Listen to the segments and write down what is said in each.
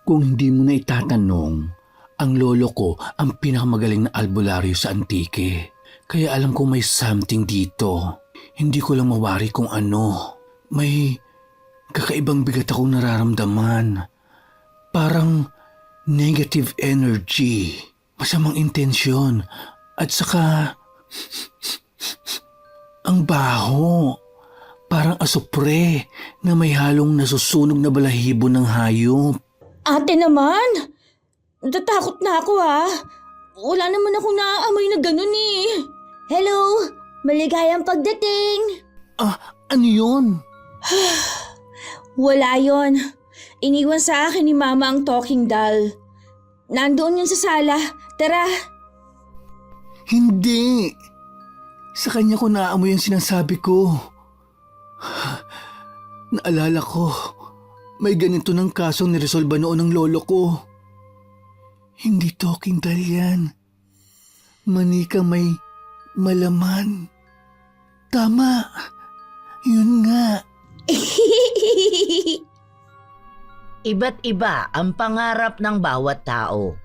Kung hindi mo na itatanong, ang lolo ko ang pinakamagaling na albularyo sa Antique. Kaya alam ko may something dito. Hindi ko lang mawari kung ano. May kakaibang bigat akong nararamdaman. Parang negative energy, masamang intensyon, at saka ang baho. Parang asupre na may halong nasusunog na balahibo ng hayop. Ate naman! Natatakot na ako ha. Wala naman akong naaamoy na ganun eh. Hello! Maligayang pagdating! Ano yun? Wala yon. Iniwan sa akin ni Mama ang talking doll. Nandoon yun sa sala. Tara! Hindi. Sa kanya ko naamoy ang sinasabi ko. Naalala ko, may ganito ng kasong niresolba noon ng lolo ko. Hindi talking doll yan. Manika may malaman. Tama. Yun nga. Iba't iba ang pangarap ng bawat tao.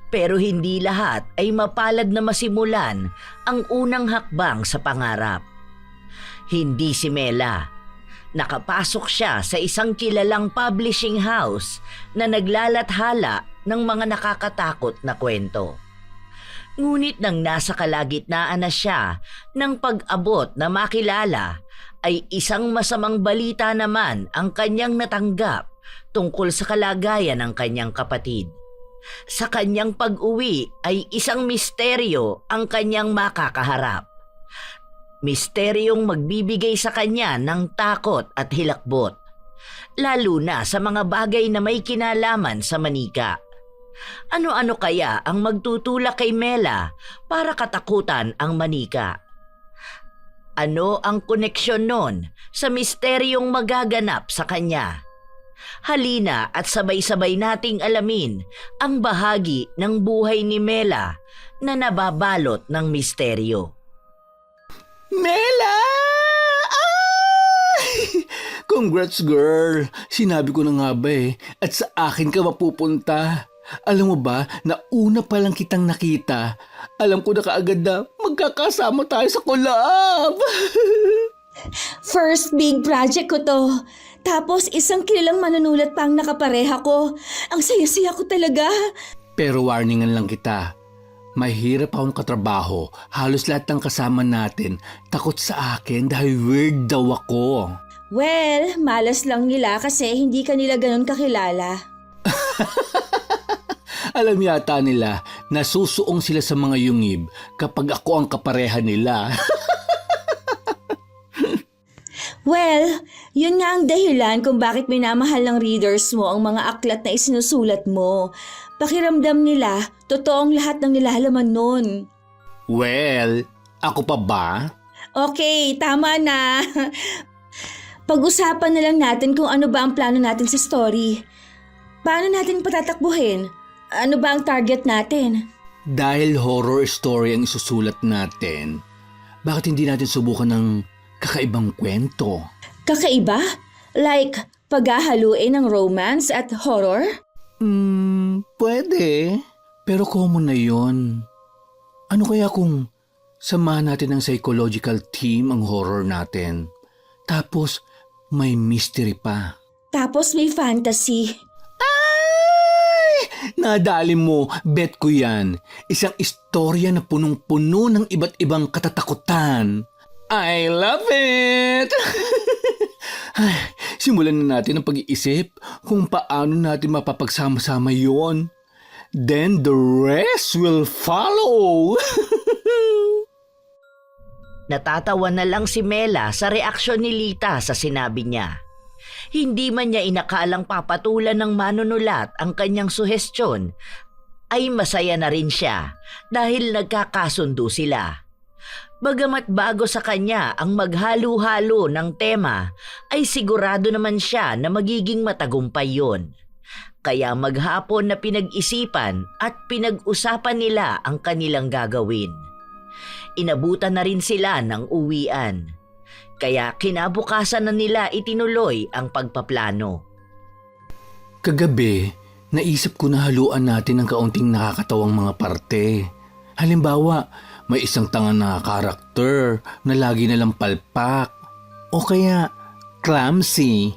Pero hindi lahat ay mapalad na masimulan ang unang hakbang sa pangarap. Hindi si Mela. Nakapasok siya sa isang kilalang publishing house na naglalathala ng mga nakakatakot na kwento. Ngunit nang nasa kalagitnaan na siya ng pag-abot na makilala, ay isang masamang balita naman ang kanyang natanggap tungkol sa kalagayan ng kanyang kapatid. Sa kanyang pag-uwi ay isang misteryo ang kanyang makakaharap. Misteryong magbibigay sa kanya ng takot at hilakbot, lalo na sa mga bagay na may kinalaman sa manika. Ano-ano kaya ang magtutulak kay Mela para katakutan ang manika? Ano ang koneksyon nun sa misteryong magaganap sa kanya? Halina at sabay-sabay nating alamin ang bahagi ng buhay ni Mela na nababalot ng misteryo. Mela! Ay! Congrats, girl. Sinabi ko na nga ba at sa akin ka mapupunta. Alam mo ba na una pa lang kitang nakita, alam ko na kaagad na magkakasama tayo sa collab. First big project ko to. Tapos isang kilalang manunulat pa ang nakapareha ko. Ang saya-saya ko talaga. Pero warningan lang kita. Mahirap akong katrabaho. Halos lahat ng kasama natin takot sa akin dahil weird daw ako. Well, malas lang nila kasi hindi ka nila ganun kakilala. Alam yata nila na susuong sila sa mga yungib kapag ako ang kapareha nila. Well, yun nga ang dahilan kung bakit minamahal ng readers mo ang mga aklat na isinusulat mo. Pakiramdam nila, totoong lahat ng nilalaman nun. Well, ako pa ba? Okay, tama na. Pag-usapan na lang natin kung ano ba ang plano natin sa story. Paano natin patatakbuhin? Ano ba ang target natin? Dahil horror story ang isusulat natin, bakit hindi natin subukan ng kakaibang kwento? Kakaiba? Like paghahaluin ng romance at horror? Pwede. Pero common na yon. Ano kaya kung samahan natin ng psychological team ang horror natin? Tapos may mystery pa. Tapos may fantasy. Nadali mo, bet ko yan. Isang istorya na punong-puno ng iba't ibang katatakutan. I love it! Ay, simulan na natin ang pag-iisip kung paano natin mapapagsama-sama yon. Then the rest will follow. Natatawa na lang si Mela sa reaksyon ni Lita sa sinabi niya. Hindi man niya inakalang papatulan ng manunulat ang kanyang suhestyon, ay masaya na rin siya dahil nagkakasundo sila. Bagamat bago sa kanya ang maghalo-halo ng tema, ay sigurado naman siya na magiging matagumpay yun. Kaya maghapon na pinag-isipan at pinag-usapan nila ang kanilang gagawin. Inabutan na rin sila ng uwian. Kaya kinabukasan na nila itinuloy ang pagpaplano. Kagabi, Naisip ko na haluan natin ng kaunting nakakatawang mga parte. Halimbawa, may isang tanga na karakter na lagi nalang palpak. O kaya, clumsy.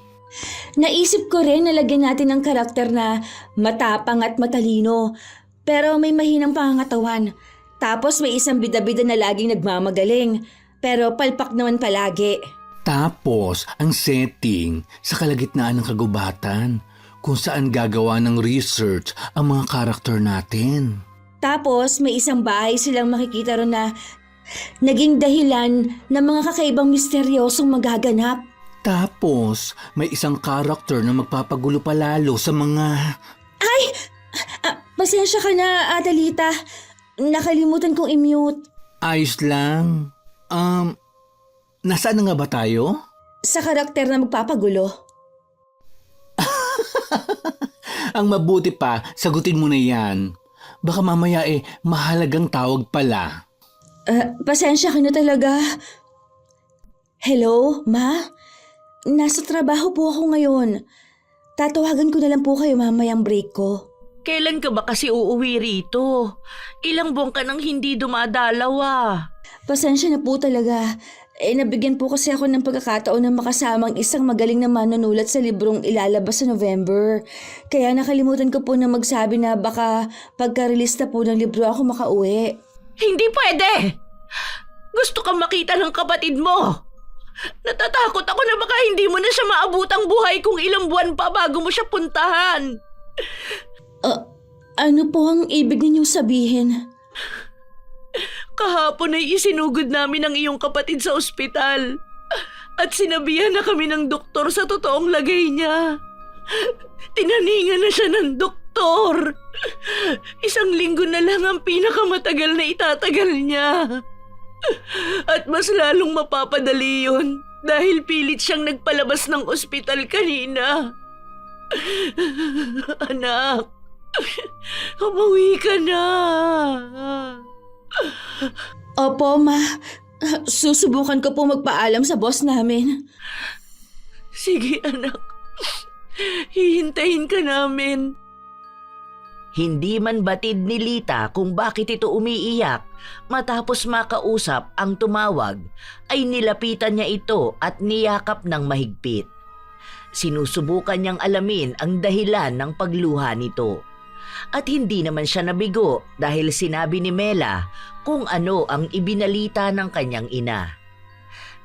Naisip ko rin na lagyan natin ng karakter na matapang at matalino, pero may mahinang pangangatawan. Tapos may isang bida-bida na laging nagmamagaling, pero palpak naman palagi. Tapos, ang setting sa kalagitnaan ng kagubatan kung saan gagawa ng research ang mga karakter natin. Tapos may isang bahay silang makikita ron na naging dahilan ng mga kakaibang misteryosong magaganap. Tapos, may isang karakter na magpapagulo palalo sa mga... Pasensya ka na, Adelita. Nakalimutan kong i-mute. Ayos lang. Nasaan na nga ba tayo? Sa karakter na magpapagulo. Ang mabuti pa, sagutin mo na yan. Baka mamaya mahalagang tawag pala. Pasensya ka na talaga. Hello, Ma? Nasa trabaho po ako ngayon. Tatawagan ko na lang po kayo mamayang break ko. Kailan ka ba kasi uuwi rito? Ilang buwan ka nang hindi dumadalaw ah. Pasensya na po talaga. Nabigyan po kasi ako ng pagkakataon na makasamang isang magaling na manunulat sa librong ilalabas sa November. Kaya nakalimutan ko po na magsabi na baka pagka-release na po ng libro ako makauwi. Hindi pwede! Gusto kang makita ng kapatid mo. Natatakot ako na baka hindi mo na siya maabutang buhay kung ilang buwan pa bago mo siya puntahan. Ano po ang ibig ninyong sabihin? Kahapon ay isinugod namin ang iyong kapatid sa ospital. At sinabihan na kami ng doktor sa totoong lagay niya. Tinaningan na siya ng doktor. 1 linggo na lang ang pinakamatagal na itatagal niya. At mas lalong mapapadali yun dahil pilit siyang nagpalabas ng ospital kanina. Anak, umuwi ka na. Opo, Ma. Susubukan ko po magpaalam sa boss namin. Sige anak, hihintayin ka namin. Hindi man batid ni Lita kung bakit ito umiiyak, matapos makausap ang tumawag, ay nilapitan niya ito at niyakap ng mahigpit. Sinusubukan niyang alamin ang dahilan ng pagluha nito. At hindi naman siya nabigo dahil sinabi ni Mela kung ano ang ibinalita ng kanyang ina.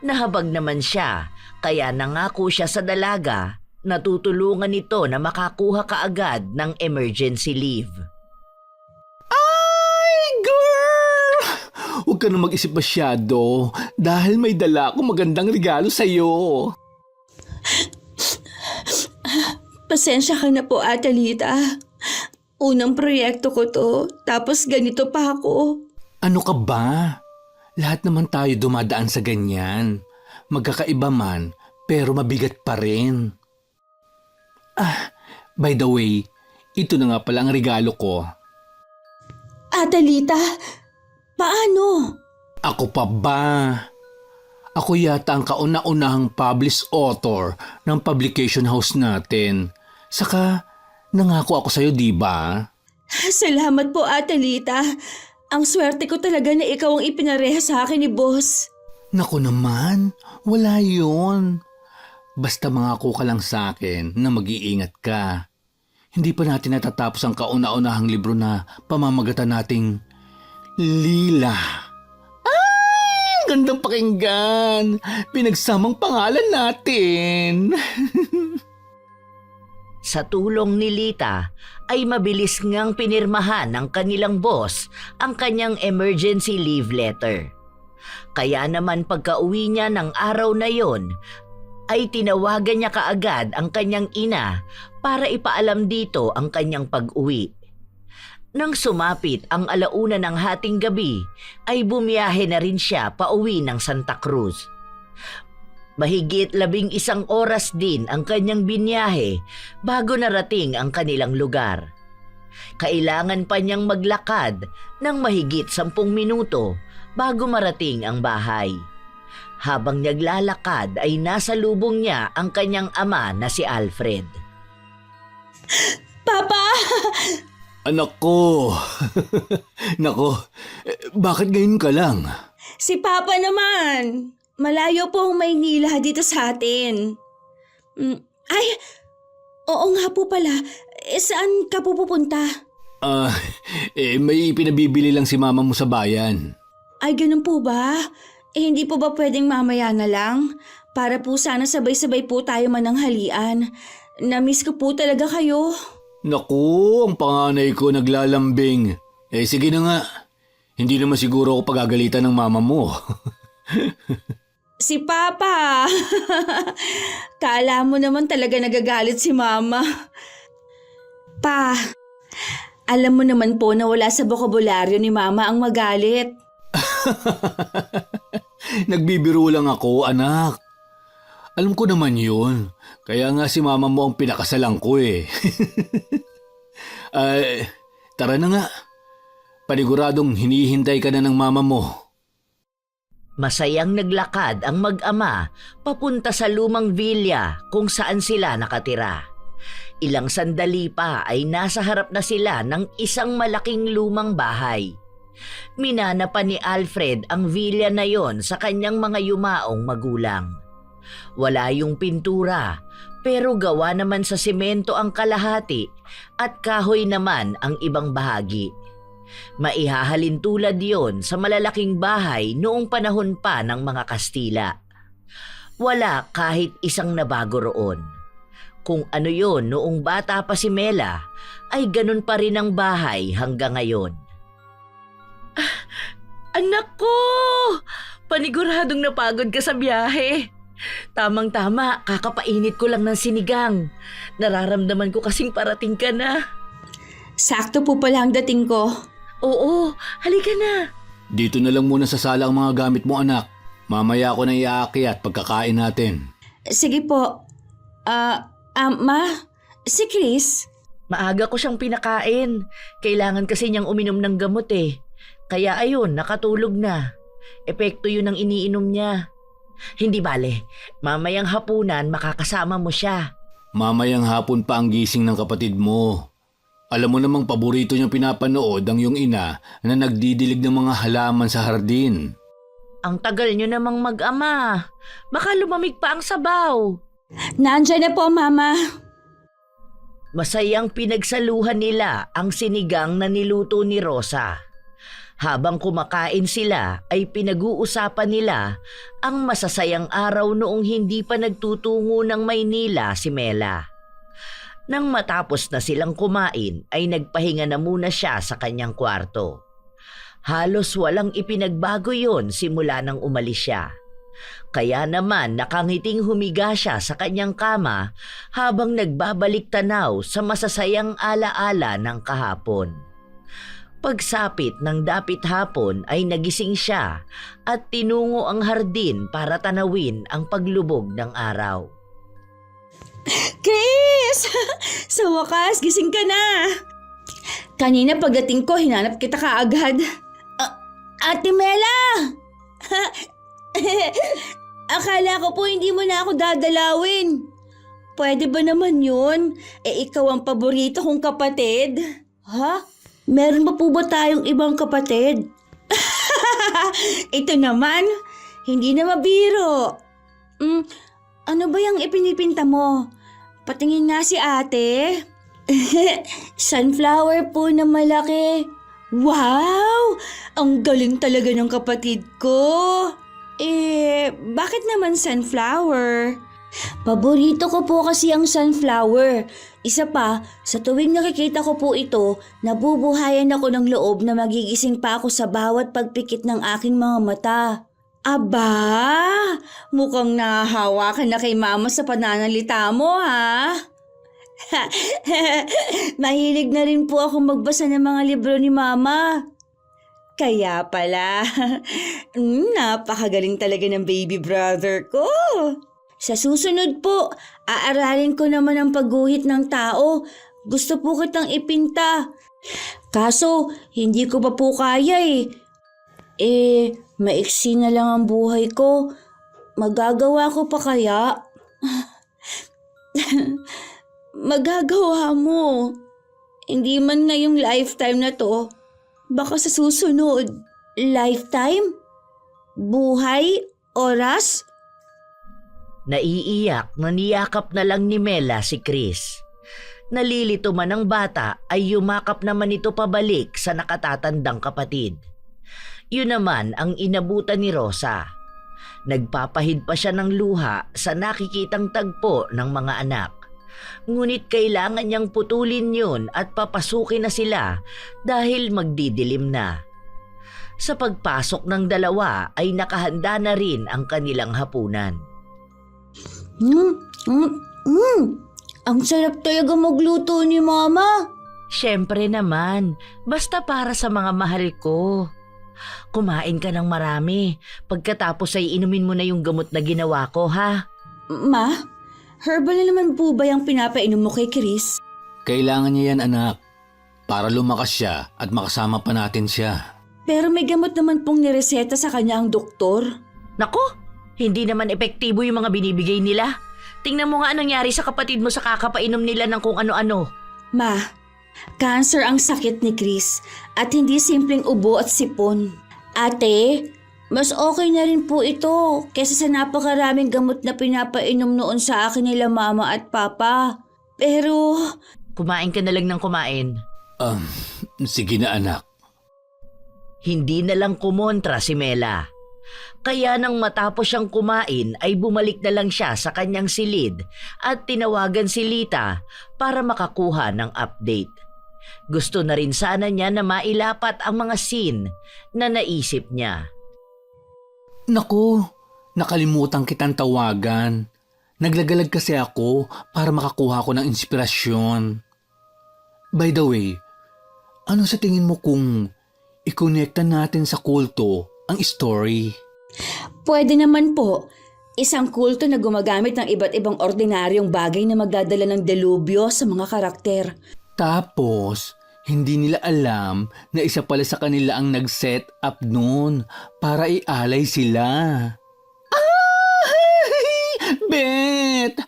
Nahabag naman siya, kaya nangako siya sa dalaga na tutulungan nito na makakuha kaagad ng emergency leave. Ay, girl! Huwag ka na mag-isip masyado dahil may dala akong magandang regalo sa'yo. Pasensya ka na po, Adelita. Unang proyekto ko to, tapos ganito pa ako. Ano ka ba? Lahat naman tayo dumadaan sa ganyan. Magkakaiba man, pero mabigat pa rin. By the way, ito na nga pala ang regalo ko. Adelita, paano? Ako pa ba? Ako yata ang kauna-unahang published author ng publication house natin. Saka, nangako ako sa'yo, di ba? Salamat po, Adelita. Ang swerte ko talaga na ikaw ang ipinareha sa akin ni boss. Naku naman, wala yun. Basta mangako ka lang sa akin na mag-iingat ka. Hindi pa natin natatapos ang kauna-unahang libro na pamamagatan nating Lila. Ay, gandang pakinggan. Pinagsamang pangalan natin. Sa tulong ni Lita, ay mabilis ngang pinirmahan ng kanilang boss ang kanyang emergency leave letter. Kaya naman pagka-uwi niya ng araw na yon, ay tinawagan niya kaagad ang kanyang ina para ipaalam dito ang kanyang pag-uwi. Nang sumapit ang 1:00 ng hating gabi, ay bumiyahe na rin siya pauwi ng Santa Cruz. Mahigit 11 oras din ang kanyang binyahe bago narating ang kanilang lugar. Kailangan pa niyang maglakad ng mahigit 10 minuto bago marating ang bahay. Habang naglalakad ay nasa lubong niya ang kanyang ama na si Alfred. Papa! Anak ko! Nako, bakit ngayon ka lang? Si Papa naman! Malayo po ang Maynila dito sa atin. Ay, oo nga po pala. Saan ka po pupunta? May pinabibili lang si mama mo sa bayan. Ay, ganun po ba? Hindi po ba pwedeng mamaya na lang? Para po sana sabay-sabay po tayo mananghalian. Namiss ko po talaga kayo. Naku, ang panganay ko naglalambing. Sige na nga. Hindi naman siguro ako pagagalitan ng mama mo. Si Papa! Kala mo naman talaga nagagalit si Mama. Pa, alam mo naman po na wala sa bokabularyo ni Mama ang magalit. Nagbibiro lang ako, anak. Alam ko naman yun. Kaya nga si mama mo ang pinakasalan ko eh. Tara na nga. Paniguradong hinihintay ka na ng mama mo. Masayang naglakad ang mag-ama papunta sa lumang villa kung saan sila nakatira. Ilang sandali pa ay nasa harap na sila ng isang malaking lumang bahay. Minana pa ni Alfred ang villa na yon sa kanyang mga yumaong magulang. Wala yung pintura, pero gawa naman sa semento ang kalahati at kahoy naman ang ibang bahagi. Maihahalin tulad yon sa malalaking bahay noong panahon pa ng mga Kastila. Wala kahit isang nabago roon. Kung ano yon noong bata pa si Mela, ay ganun pa rin ang bahay hanggang ngayon. Anak ko! Paniguradong napagod ka sa biyahe. Tamang-tama, kakapainit ko lang ng sinigang. Nararamdaman ko kasing parating ka na. Sakto po pala ang dating ko. Oo, halika na. Dito na lang muna sa sala ang mga gamit mo, anak. Mamaya ako na iaakyat pagkakain natin. Sige po. Ma? Si Chris? Maaga ko siyang pinakain. Kailangan kasi niyang uminom ng gamot eh. Kaya ayun, nakatulog na. Epekto yun ang iniinom niya. Hindi bale, mamayang hapunan makakasama mo siya. Mamayang hapon pa ang gising ng kapatid mo. Alam mo namang paborito niyang pinapanood ang iyong ina na nagdidilig ng mga halaman sa hardin. Ang tagal niyo namang mag-ama. Baka lumamig pa ang sabaw. Nandyan na po, Mama. Masayang pinagsaluhan nila ang sinigang na niluto ni Rosa. Habang kumakain sila ay pinag-uusapan nila ang masasayang araw noong hindi pa nagtutungo ng Maynila si Mela. Nang matapos na silang kumain ay nagpahinga na muna siya sa kanyang kwarto. Halos walang ipinagbago yon simula nang umalis siya. Kaya naman nakangiting humiga siya sa kanyang kama habang nagbabalik tanaw sa masasayang alaala ng kahapon. Pagsapit ng dapit hapon ay nagising siya at tinungo ang hardin para tanawin ang paglubog ng araw. Chris! Sa wakas, gising ka na. Kanina pagdating ko, hinanap kita kaagad. Ate Mela! Akala ko po hindi mo na ako dadalawin. Pwede ba naman yun? Ikaw ang paborito kong kapatid. Ha? Meron ba po ba tayong ibang kapatid? Ito naman, hindi na mabiro. Ano ba yung ipinipinta mo? Patingin nga si ate. Sunflower po na malaki. Wow! Ang galing talaga ng kapatid ko. Bakit naman sunflower? Paborito ko po kasi ang sunflower. Isa pa, sa tuwing nakikita ko po ito, nabubuhayan ako ng loob na magigising pa ako sa bawat pagpikit ng aking mga mata. Aba, mukhang nahahawa ka na kay mama sa pananalita mo ha? Mahilig na rin po ako magbasa ng mga libro ni mama. Kaya pala, napakagaling talaga ng baby brother ko. Sa susunod po, aaralin ko naman ang pagguhit ng tao. Gusto po kitang ipinta. Kaso, hindi ko pa po kaya eh. Maiksi na lang ang buhay ko. Magagawa ko pa kaya? Magagawa mo. Hindi man ngayong lifetime na to. Baka sa susunod. Lifetime? Buhay? Oras? Naiiyak na niyakap na lang ni Mela si Chris. Nalilito man ang bata ay yumakap naman ito pabalik sa nakatatandang kapatid. Yun naman ang inabutan ni Rosa. Nagpapahid pa siya ng luha sa nakikitang tagpo ng mga anak. Ngunit kailangan niyang putulin yun at papasukin na sila dahil magdidilim na. Sa pagpasok ng dalawa ay nakahanda na rin ang kanilang hapunan. Ang sarap talaga magluto ni Mama. Siyempre naman, basta para sa mga mahal ko. Kumain ka ng marami. Pagkatapos ay inumin mo na yung gamot na ginawa ko, ha? Ma, herbal na naman po ba yung pinapainom mo kay Chris? Kailangan niya yan, anak. Para lumakas siya at makasama pa natin siya. Pero may gamot naman pong nireseta sa kanya ang doktor. Naku, hindi naman epektibo yung mga binibigay nila. Tingnan mo nga anong nangyari sa kapatid mo sa kakapainom nila ng kung ano-ano. Ma, cancer ang sakit ni Chris at hindi simpleng ubo at sipon. Ate, mas okay na rin po ito kaysa sa napakaraming gamot na pinapainom noon sa akin nila Mama at Papa. Pero... Kumain ka na lang ng kumain. Sige na, anak. Hindi na lang kumontra si Mela. Kaya nang matapos siyang kumain ay bumalik na lang siya sa kanyang silid at tinawagan si Lita para makakuha ng update. Gusto na rin sana niya na mailapat ang mga scene na naisip niya. Naku, nakalimutan kitang tawagan. Naglagalag kasi ako para makakuha ko ng inspirasyon. By the way, ano sa tingin mo kung i-connecta natin sa kulto ang story? pwede naman po. Isang kulto na gumagamit ng iba't ibang ordinaryong bagay na magdadala ng delubyo sa mga karakter. Tapos, hindi nila alam na isa pala sa kanila ang nag-set up noon para ialay sila. Bet!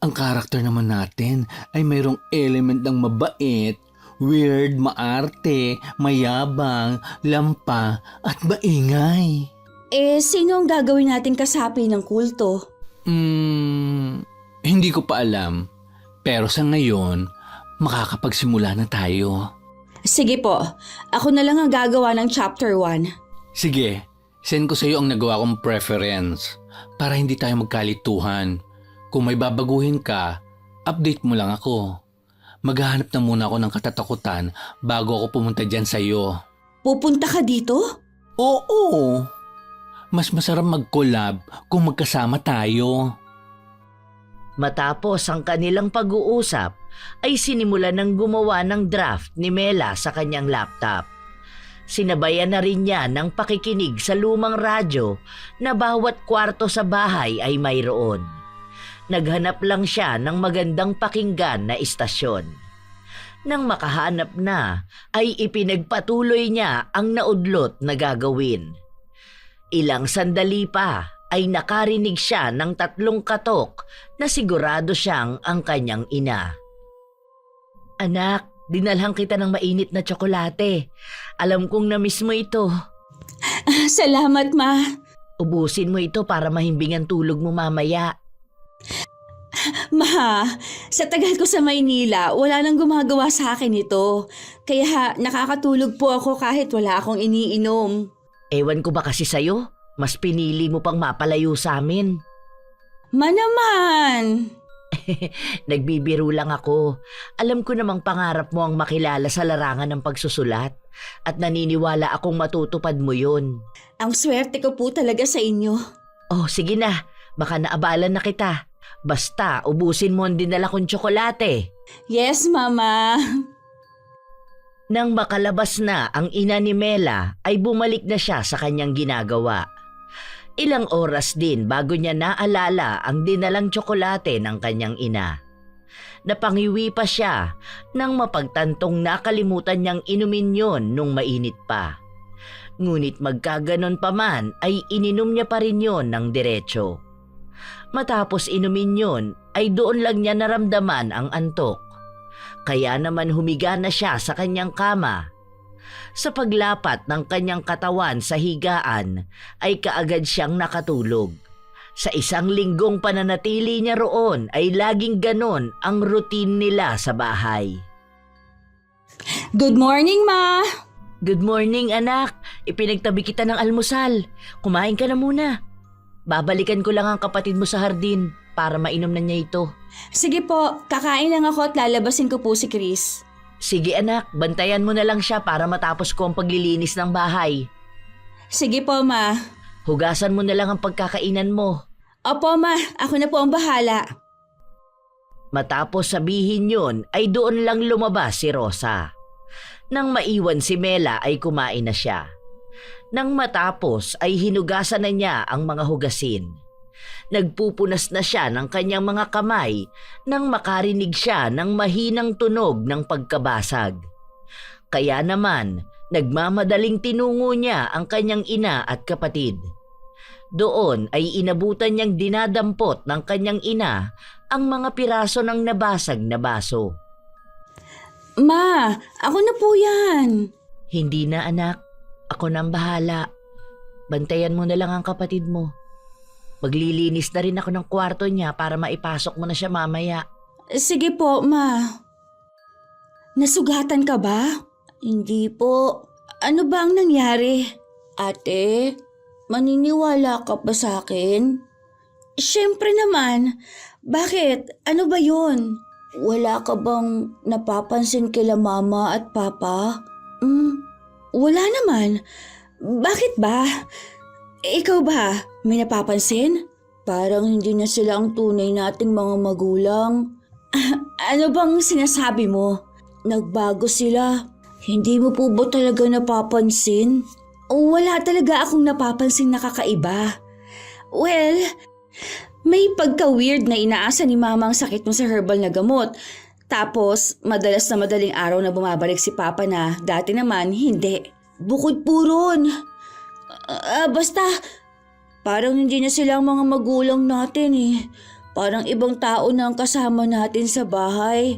Ang karakter naman natin ay mayroong element ng mabait, weird, maarte, mayabang, lampa at maingay. Sino ang gagawin nating kasapi ng kulto? Hindi ko pa alam. Pero sa ngayon, makakapagsimula na tayo. Sige po, ako na lang ang gagawa ng chapter 1. Sige, send ko sa iyo ang nagawa kong preference para hindi tayo magkalituhan. Kung may babaguhin ka, update mo lang ako. Maghahanap na muna ako ng katatakutan bago ako pumunta dyan sa iyo. Pupunta ka dito? Oo! Mas masarap mag-collab kung magkasama tayo. Matapos ang kanilang pag-uusap, ay sinimulan ng gumawa ng draft ni Mela sa kanyang laptop. Sinabayan na rin niya ng pakikinig sa lumang radyo na bawat kwarto sa bahay ay mayroon. Naghanap lang siya ng magandang pakinggan na istasyon. Nang makahanap na, ay ipinagpatuloy niya ang naudlot na gagawin. Ilang sandali pa ay nakarinig siya ng 3 katok na sigurado siyang ang kanyang ina. Anak, dinalhan kita ng mainit na tsokolate. Alam kong na-miss mo ito. Salamat, Ma. Ubusin mo ito para mahimbing ang tulog mo mamaya. Ma, sa tagal ko sa Maynila, wala nang gumagawa sa akin ito. Kaya nakakatulog po ako kahit wala akong iniinom. Ewan ko ba kasi sa'yo? Mas pinili mo pang mapalayo sa amin. Ma naman! Nagbibiro lang ako. Alam ko namang pangarap mo ang makilala sa larangan ng pagsusulat at naniniwala akong matutupad mo yun. Ang swerte ko po talaga sa inyo. Oh, sige na. Baka naabalan na kita. Basta, ubusin mo ang dinala kong tsokolate. Yes, Mama. Nang makalabas na ang ina ni Mela, ay bumalik na siya sa kanyang ginagawa. Ilang oras din bago niya naalala ang dinalang tsokolate ng kanyang ina. Napangiwi pa siya nang mapagtantong nakalimutan niyang inumin yon nung mainit pa. Ngunit magkaganon pa man ay ininom niya pa rin yon ng diretso. Matapos inumin yon ay doon lang niya naramdaman ang antok. Kaya naman humiga na siya sa kanyang kama. Sa paglapat ng kanyang katawan sa higaan ay kaagad siyang nakatulog. Sa 1 linggong pananatili niya roon ay laging ganon ang routine nila sa bahay. Good morning, Ma! Good morning, anak. Ipinagtabi kita ng almusal. Kumain ka na muna. Babalikan ko lang ang kapatid mo sa hardin para mainom na niya ito. Sige po, kakain lang ako at lalabasin ko po si Chris. Sige anak, bantayan mo na lang siya para matapos ko ang paglilinis ng bahay. Sige po, Ma. Hugasan mo na lang ang pagkakainan mo. Opo, Ma. Ako na po ang bahala. Matapos sabihin yun ay doon lang lumabas si Rosa. Nang maiwan si Mela ay kumain na siya. Nang matapos ay hinugasan na niya ang mga hugasin. Nagpupunas na siya ng kanyang mga kamay nang makarinig siya ng mahinang tunog ng pagkabasag. Kaya naman, nagmamadaling tinungo niya ang kanyang ina at kapatid. Doon ay inabutan niyang dinadampot ng kanyang ina ang mga piraso ng nabasag na baso. Ma, ako na po yan. Hindi na anak, ako nang bahala. Bantayan mo na lang ang kapatid mo. Maglilinis na rin ako ng kwarto niya para maipasok mo na siya mamaya. Sige po, Ma. Nasugatan ka ba? Hindi po. Ano ba ang nangyari? Ate, maniniwala ka ba sa akin? Siyempre naman. Bakit? Ano ba yun? Wala ka bang napapansin kila Mama at Papa? Wala naman. Bakit ba? Ikaw ba? May napapansin? Parang hindi na sila ang tunay nating mga magulang. Ano bang sinasabi mo? Nagbago sila. Hindi mo po ba talaga napapansin? Wala talaga akong napapansin na kakaiba. Well, may pagka-weird na inaasa ni Mama ang sakit mo sa herbal na gamot. Tapos, madalas na madaling araw na bumabalik si Papa na dati naman hindi. Bukod po ron. Basta, parang hindi na sila ang mga magulang natin eh. Parang ibang tao na ang kasama natin sa bahay.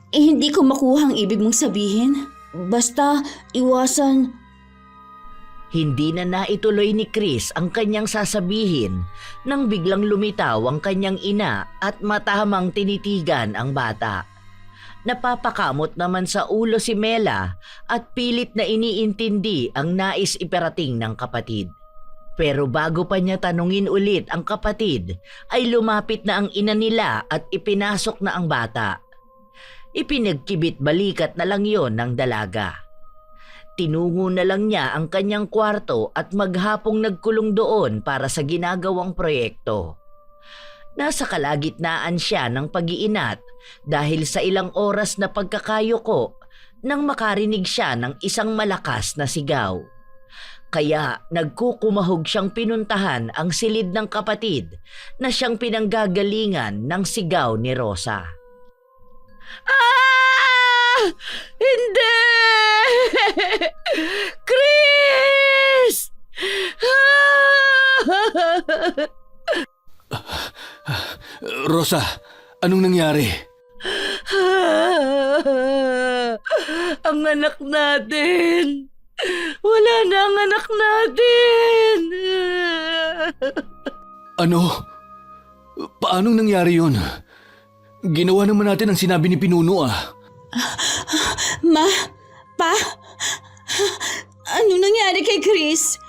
Hindi ko makuha ang ibig mong sabihin. Basta, iwasan. Hindi na naituloy ni Chris ang kanyang sasabihin nang biglang lumitaw ang kanyang ina at matahamang tinitigan ang bata. Napapakamot naman sa ulo si Mela at pilit na iniintindi ang nais iparating ng kapatid. Pero bago pa niya tanungin ulit ang kapatid, ay lumapit na ang ina nila at ipinasok na ang bata. Ipinagkibit balikat na lang yon ng dalaga. Tinungo na lang niya ang kanyang kwarto at maghapong nagkulong doon para sa ginagawang proyekto. Nasa kalagitnaan siya ng pag-iinat dahil sa ilang oras na pagkakayuko nang makarinig siya ng isang malakas na sigaw. Kaya nagkukumahog siyang pinuntahan ang silid ng kapatid na siyang pinanggagalingan ng sigaw ni Rosa. Ah! Hindi! Chris! Rosa, anong nangyari? Ang anak natin! Wala na ang anak natin! Ano? Paanong nangyari yun? Ginawa naman natin ang sinabi ni Pinuno ah. Ma? Pa? Ano nangyari kay Chris?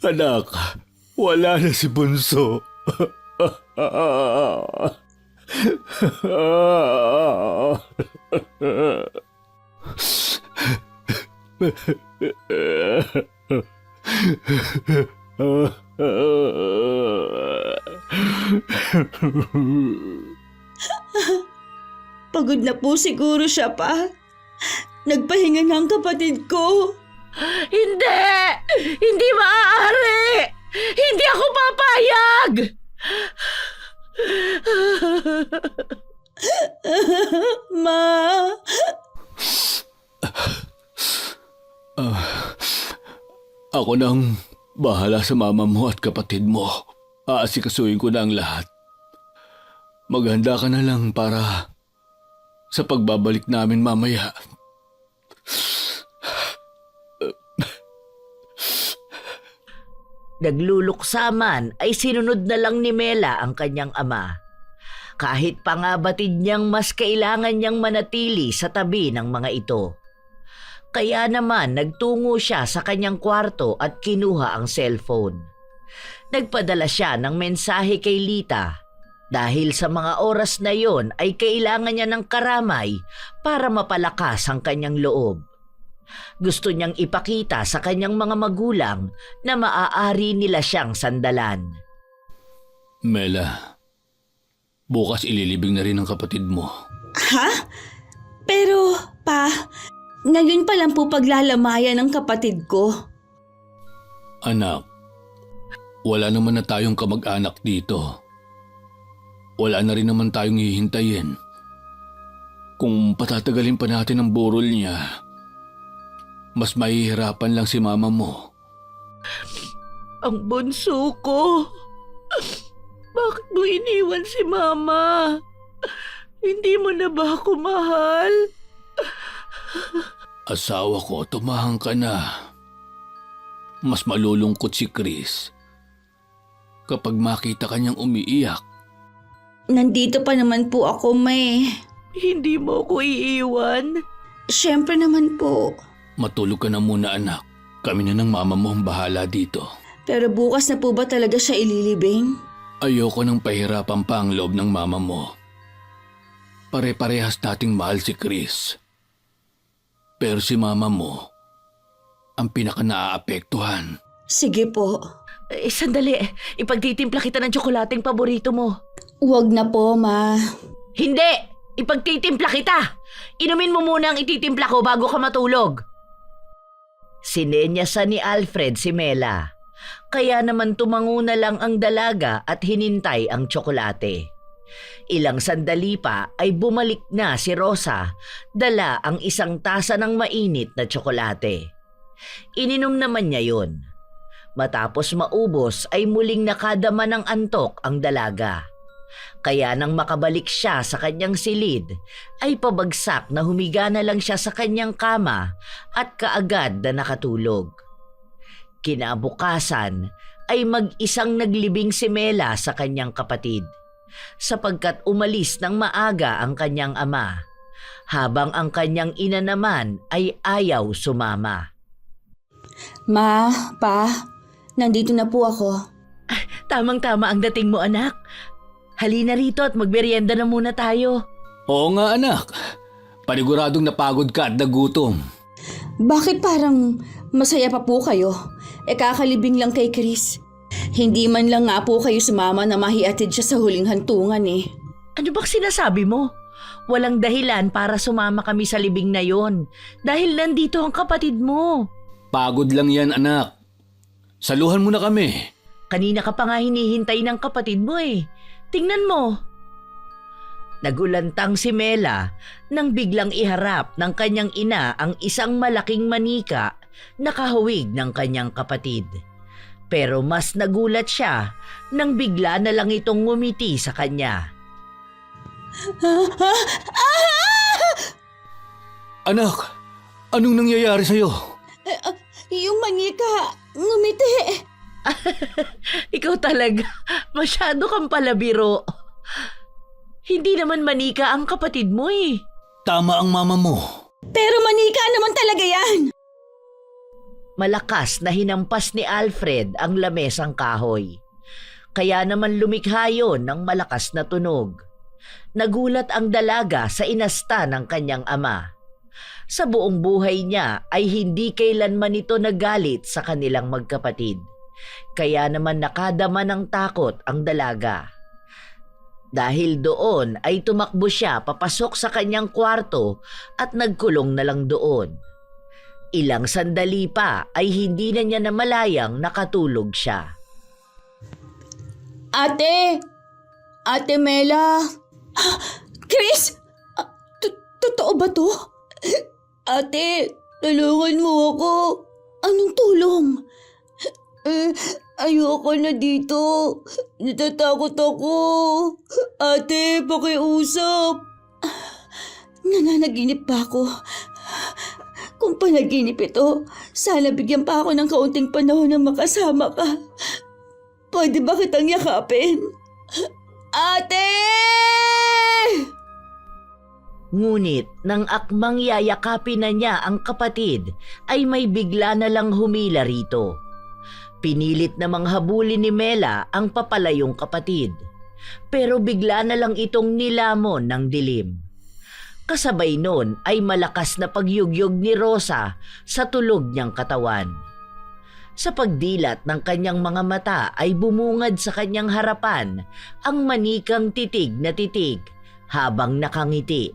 Anak, wala na si Bunso. Pagod na po siguro siya pa. Nagpahinga na ang kapatid ko. Hindi! Hindi maaari! Hindi ako papayag! Ma! Ako nang bahala sa mama mo at kapatid mo. Aasikasuhin ko na ang lahat. Maghanda ka na lang para sa pagbabalik namin mamaya. Nagluluksa man ay sinunod na lang ni Mela ang kanyang ama. Kahit pa nga batid niyang mas kailangan niyang manatili sa tabi ng mga ito. Kaya naman nagtungo siya sa kanyang kwarto at kinuha ang cellphone. Nagpadala siya ng mensahe kay Lita dahil sa mga oras na yon ay kailangan niya ng karamay para mapalakas ang kanyang loob. Gusto niyang ipakita sa kanyang mga magulang na maaari nila siyang sandalan. Mela, bukas ililibing na rin ang kapatid mo. Ha? Pero, pa, ngayon pa lang po paglalamayan ng kapatid ko. Anak, wala naman na tayong kamag-anak dito. Wala na rin naman tayong hihintayin. Kung patatagalin pa natin ang burol niya, mas mahihirapan lang si mama mo. Ang bunso ko. Bakit mo iniwan si Mama? Hindi mo na ba ako mahal? Asawa ko, tumahang ka na. Mas malulungkot si Chris kapag makita kanyang umiiyak. Nandito pa naman po ako, May. Hindi mo ko iiwan? Siyempre naman po. Matulog ka na muna, anak. Kami na ng mama mo ang bahala dito. Pero bukas na po ba talaga siya ililibing? Ayoko nang pahirapan pa ang loob ng mama mo. Pare-parehas nating mahal si Chris. Pero si mama mo, ang pinaka-naaapektuhan. Sige po. Sandali. Ipagtitimpla kita ng tsokolating paborito mo. Huwag na po, Ma. Hindi! Ipagtitimpla kita! Inumin mo muna ang ititimpla ko bago ka matulog. Sinenyasan ni Alfred si Mela. Kaya naman tumango na lang ang dalaga at hinintay ang tsokolate. Ilang sandali pa ay bumalik na si Rosa, dala ang isang tasa ng mainit na tsokolate. Ininom naman niya yun. Matapos maubos ay muling nakadama ng antok ang dalaga. Kaya nang makabalik siya sa kanyang silid, ay pabagsak na humiga na lang siya sa kanyang kama at kaagad na nakatulog. Kinabukasan ay mag-isang naglibing si Mela sa kanyang kapatid, sapagkat umalis ng maaga ang kanyang ama, habang ang kanyang ina naman ay ayaw sumama. Ma, Pa, nandito na po ako. Tamang-tama ang dating mo, anak. Halina rito at magmerienda na muna tayo. Oo nga, anak. Paniguradong napagod ka at nagutom. Bakit parang masaya pa po kayo? Kakalibing lang kay Chris. Hindi man lang nga po kayo sumama na mahiatid siya sa huling hantungan eh. Ano bang sinasabi mo? Walang dahilan para sumama kami sa libing na yon. Dahil nandito ang kapatid mo. Pagod lang yan, anak. Saluhan mo na kami. Kanina ka pa nga hinihintay ng kapatid mo eh. Tingnan mo. Nagulantang si Mela nang biglang iharap ng kanyang ina ang isang malaking manika na kahawig ng kanyang kapatid. Pero mas nagulat siya nang bigla na lang itong ngumiti sa kanya. Anak, anong nangyayari sa'yo? Yung manika, ngumiti. Ikaw talaga, masyado kang palabiro. Hindi naman manika ang kapatid mo eh. Tama ang mama mo. Pero manika naman talaga yan. Malakas na hinampas ni Alfred ang lamesang kahoy. Kaya naman lumikha yun ng malakas na tunog. Nagulat ang dalaga sa inasta ng kanyang ama. Sa buong buhay niya ay hindi kailanman ito nagalit sa kanilang magkapatid. Kaya naman nakadama ng takot ang dalaga. Dahil doon ay tumakbo siya papasok sa kanyang kwarto at nagkulong na lang doon. Ilang sandali pa ay hindi na niya namalayang nakatulog siya. Ate! Ate Mela! Chris! Totoo ba to? Ate, tulungan mo ako. Anong tulong? Ayoko na dito. Natatakot ako. Ate, pakiusap. Nananaginip ba ako? Kung panaginip ito, sana bigyan pa ako ng kaunting panahon na makasama ka. Pwede ba kitang yakapin? Ate! Ngunit nang akmang yayakapin na niya ang kapatid, ay may bigla na lang humila rito. Pinilit namang habulin ni Mela ang papalayong kapatid. Pero bigla na lang itong nilamon ng dilim. Kasabay nun ay malakas na pagyugyog ni Rosa sa tulog niyang katawan. Sa pagdilat ng kanyang mga mata ay bumungad sa kanyang harapan ang manikang titig na titig habang nakangiti.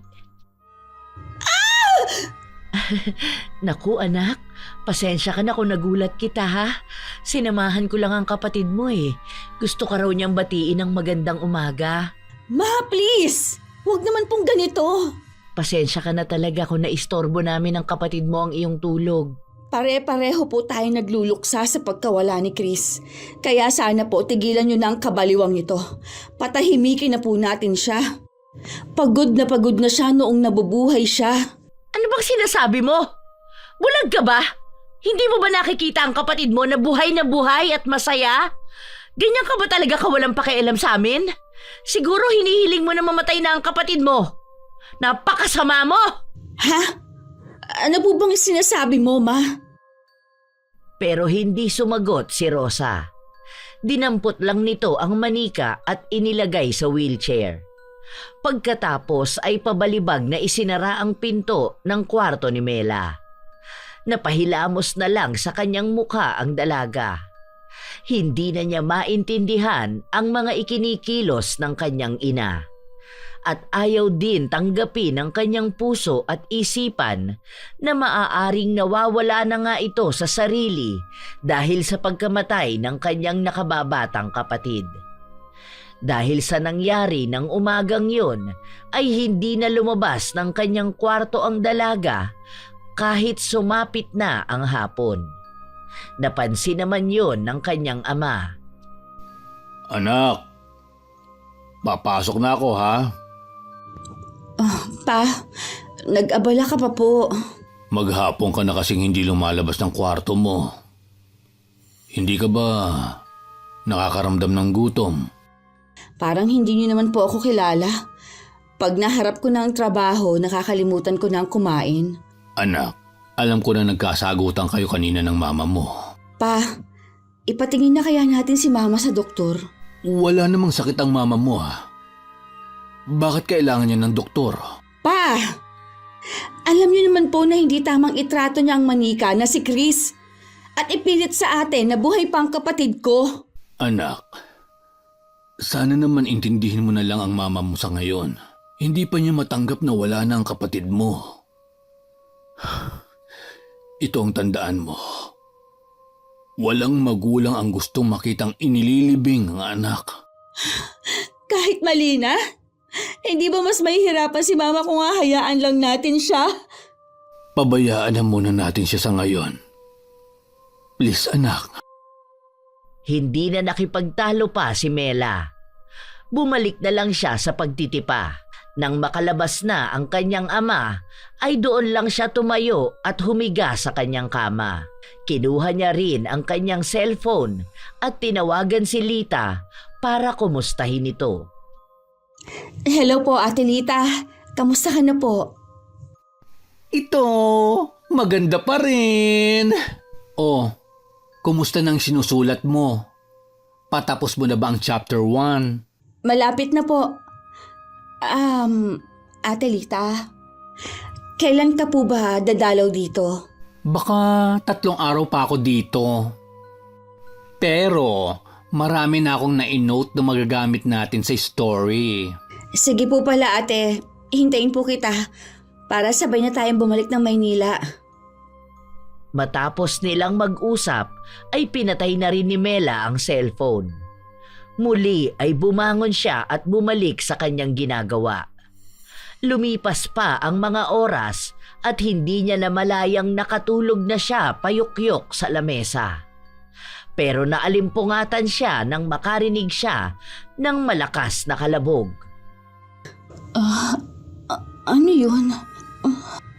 Naku anak, pasensya ka na kung nagulat kita ha. Sinamahan ko lang ang kapatid mo eh. Gusto ka raw niyang batiin ng magandang umaga. Ma, please! Huwag naman pong ganito. Pasensya ka na talaga kung naistorbo namin ang kapatid mo ang iyong tulog. Pare-pareho po tayo nagluluksa sa pagkawala ni Chris. Kaya sana po tigilan niyo na ang kabaliwang ito. Patahimikin na po natin siya. Pagod na siya noong nabubuhay siya. Ano bang sinasabi mo? Bulag ka ba? Hindi mo ba nakikita ang kapatid mo na buhay at masaya? Ganyan ka ba talaga kawalang pakialam sa amin? Siguro hinihiling mo na mamatay na ang kapatid mo. Napakasama mo! Ha? Ano po bang sinasabi mo, Ma? Pero hindi sumagot si Rosa. Dinampot lang nito ang manika at inilagay sa wheelchair. Pagkatapos ay pabalibag na isinara ang pinto ng kwarto ni Mela. Napahilamos na lang sa kanyang mukha ang dalaga. Hindi na niya maintindihan ang mga ikinikilos ng kanyang ina. At ayaw din tanggapin ng kanyang puso at isipan na maaaring nawawala na nga ito sa sarili dahil sa pagkamatay ng kanyang nakababatang kapatid. Dahil sa nangyari ng umagang yon ay hindi na lumabas ng kanyang kwarto ang dalaga kahit sumapit na ang hapon. Napansin naman yon ng kanyang ama. Anak, papasok na ako ha? Pa, nag-abala ka pa po. Maghapon ka na kasing hindi lumalabas ng kwarto mo. Hindi ka ba nakakaramdam ng gutom? Parang hindi niyo naman po ako kilala. Pag naharap ko na ang trabaho, nakakalimutan ko na ang kumain. Anak, alam ko na nagkasagutan kayo kanina ng mama mo. Pa, ipatingin na kaya natin si Mama sa doktor? Wala namang sakit ang mama mo ha. Bakit kailangan niya ng doktor? Pa! Alam niyo naman po na hindi tamang itrato niya ang manika na si Chris. At ipilit sa atin na buhay pa ang kapatid ko. Anak, sana naman intindihin mo na lang ang mama mo sa ngayon. Hindi pa niya matanggap na wala na ang kapatid mo. Ito ang tandaan mo. Walang magulang ang gustong makitang inililibing ang anak. Kahit mali na? Hindi ba mas mahihirapan si Mama kung hahayaan lang natin siya? Pabayaan na muna natin siya sa ngayon. Please, anak. Hindi na nakipagtalo pa si Mela. Bumalik na lang siya sa pagtitipa. Nang makalabas na ang kanyang ama, ay doon lang siya tumayo at humiga sa kanyang kama. Kinuha niya rin ang kanyang cellphone at tinawagan si Lita para kumustahin ito. Hello po, Ate Lita. Kamusta ka na po? Ito, maganda pa rin. Oh, kumusta nang sinusulat mo? Patapos mo na ba ang chapter 1? Malapit na po. Ate Lita, kailan ka po ba dadalaw dito? Baka 3 araw pa ako dito. Pero marami na akong na-note na magagamit natin sa story. Sige po pala ate, hintayin po kita para sabay na tayong bumalik ng Maynila. Matapos nilang mag-usap, ay pinatay na rin ni Mela ang cellphone. Muli ay bumangon siya at bumalik sa kanyang ginagawa. Lumipas pa ang mga oras at hindi niya namalayang nakatulog na siya payukyok sa lamesa. Pero naalimpungatan siya nang makarinig siya ng malakas na kalabog. Ano yun?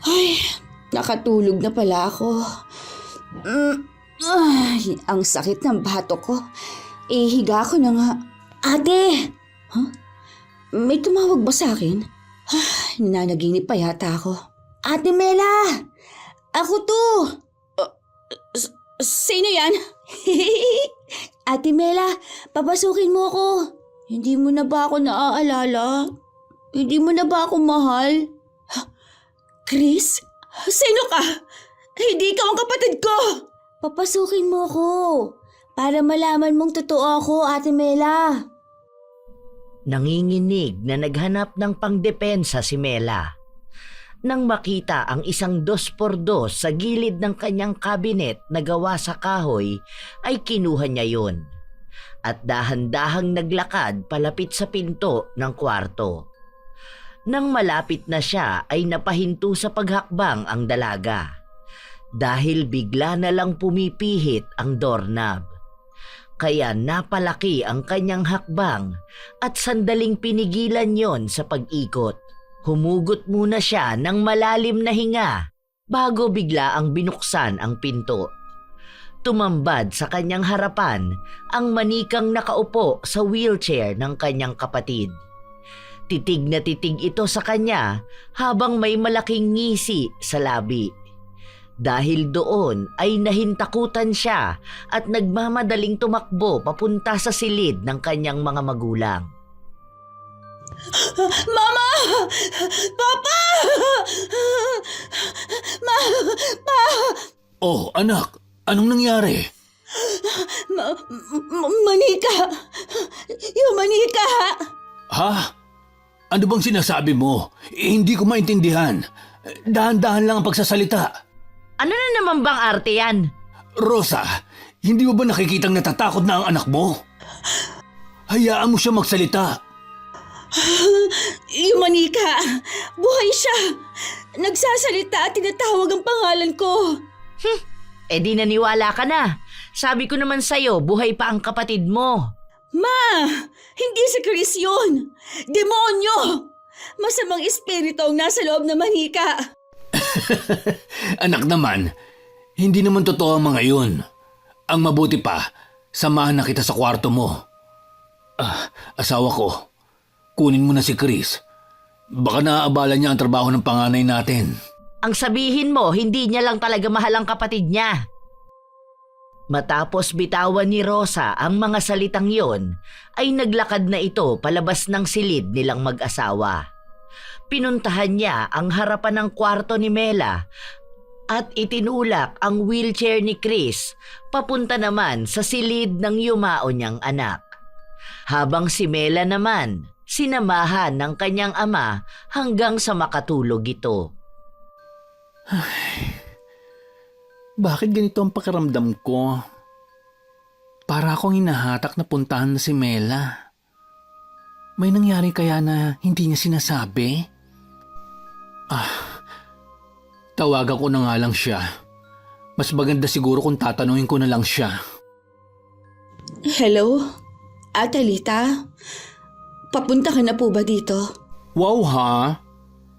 Ay, nakatulog na pala ako. Ay, ang sakit ng batok ko. Ihiga ko na nga. Ate! Huh? May tumawag ba sa akin? Nanaginip pa yata ako. Ate Mela! Ako to! Sino yan? Ate Mela, papasukin mo ako. Hindi mo na ba ako naaalala? Hindi mo na ba ako mahal? Chris? Sino ka? Hindi ikaw ang kapatid ko! Papasukin mo ako para malaman mong totoo ako, Ate Mela. Nanginginig na naghanap ng pangdepensa si Mela. Nang makita ang isang 2x2 sa gilid ng kanyang kabinet na gawa sa kahoy, ay kinuha niya yun. At dahan-dahang naglakad palapit sa pinto ng kwarto. Nang malapit na siya ay napahinto sa paghakbang ang dalaga. Dahil bigla na lang pumipihit ang doorknob. Kaya napalaki ang kanyang hakbang at sandaling pinigilan yon sa pag-ikot. Humugot muna siya ng malalim na hinga bago bigla ang binuksan ang pinto. Tumambad sa kanyang harapan ang manikang nakaupo sa wheelchair ng kanyang kapatid. Titig na titig ito sa kanya habang may malaking ngisi sa labi. Dahil doon ay nahintakutan siya at nagmamadaling tumakbo papunta sa silid ng kanyang mga magulang. Mama! Papa! Oh, anak, anong nangyari? Manika! Yung manika! Ha? Ano bang sinasabi mo? Hindi ko maintindihan. Dahan-dahan lang ang pagsasalita. Ano na naman bang arte yan? Rosa, hindi mo ba nakikitang natatakot na ang anak mo? Hayaan mo siya magsalita. Yung manika! Buhay siya! Nagsasalita at tinatawag ang pangalan ko. Eh di naniwala ka na. Sabi ko naman sa'yo, buhay pa ang kapatid mo. Ma! Hindi si Chris yun! Demonyo! Masamang espiritu ang nasa loob ng manika. Anak naman, hindi naman totoo ang mga yun. Ang mabuti pa, samahan na kita sa kwarto mo. Asawa ko, kunin mo na si Chris. Baka naaabala niya ang trabaho ng panganay natin. Ang sabihin mo, hindi niya lang talaga mahal ang kapatid niya. Matapos bitawan ni Rosa ang mga salitang yon, ay naglakad na ito palabas ng silid nilang mag-asawa. Pinuntahan niya ang harapan ng kwarto ni Mela at itinulak ang wheelchair ni Chris papunta naman sa silid ng yumao niyang anak. Habang si Mela naman, sinamahan ng kanyang ama hanggang sa makatulog ito. Bakit ganito ang pakiramdam ko? Para akong hinahatak na puntahan na si Mela. May nangyari kaya na hindi niya sinasabi? Tawagan ko na nga lang siya. Mas maganda siguro kung tatanungin ko na lang siya. Hello? Atalita? Papunta ka na po ba dito? Wow ha?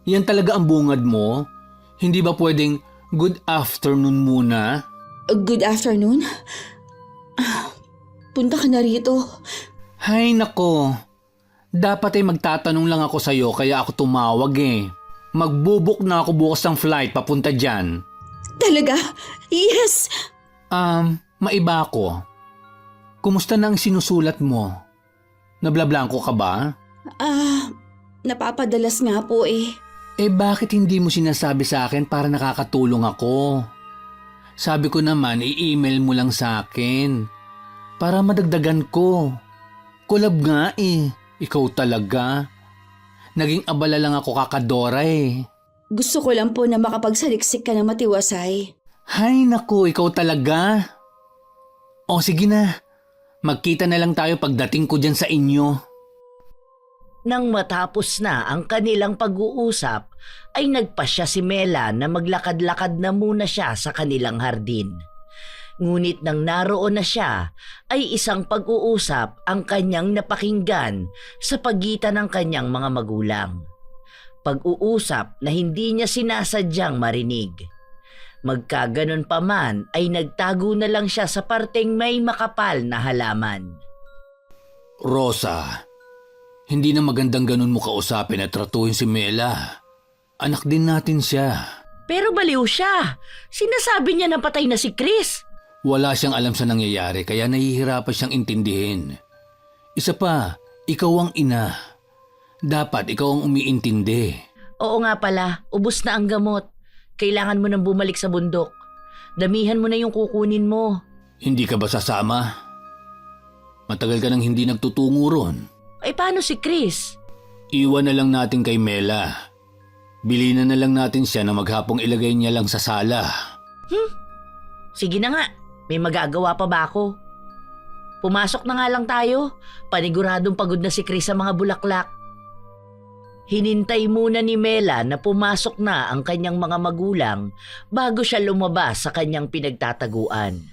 Yan talaga ang bungad mo? Hindi ba pwedeng good afternoon muna? Good afternoon? Punta ka na rito. Hay nako. Dapat ay magtatanong lang ako sa'yo kaya ako tumawag eh. Magbubuk na ako bukas ng flight papunta dyan. Talaga? Yes! Maiba ako. Kumusta na ang sinusulat mo? Nablablangko ka ba? Napapadalas nga po eh. Eh bakit hindi mo sinasabi sa akin para nakakatulong ako? Sabi ko naman i-email mo lang sa akin. Para madagdagan ko. Kulab nga eh. Ikaw talaga. Naging abala lang ako kakadora eh. Gusto ko lang po na makapagsaliksik ka na matiwasay. Hay naku, ikaw talaga. O sige na. Magkita na lang tayo pagdating ko dyan sa inyo. Nang matapos na ang kanilang pag-uusap, ay nagpasya si Mela na maglakad-lakad na muna siya sa kanilang hardin. Ngunit nang naroon na siya, ay isang pag-uusap ang kanyang napakinggan sa pagitan ng kanyang mga magulang. Pag-uusap na hindi niya sinasadyang marinig. Magkaganon pa man ay nagtago na lang siya sa parteng may makapal na halaman. Rosa, hindi na magandang ganun mo kausapin at tratuhin si Mela. Anak din natin siya. Pero baliw siya. Sinasabi niya na patay na si Chris. Wala siyang alam sa nangyayari kaya nahihirapan siyang intindihin. Isa pa, ikaw ang ina. Dapat ikaw ang umiintindi. Oo nga pala, ubos na ang gamot. Kailangan mo nang bumalik sa bundok. Damihan mo na yung kukunin mo. Hindi ka ba sasama? Matagal ka nang hindi nagtutungo ron. Ay paano si Chris? Iwan na lang natin kay Mela. Bilinan na lang natin siya na maghapong ilagay niya lang sa sala. Sige na nga, may magagawa pa ba ako? Pumasok na nga lang tayo. Paniguradong pagod na si Chris sa mga bulaklak. Hinintay muna ni Mela na pumasok na ang kanyang mga magulang bago siya lumabas sa kanyang pinagtataguan.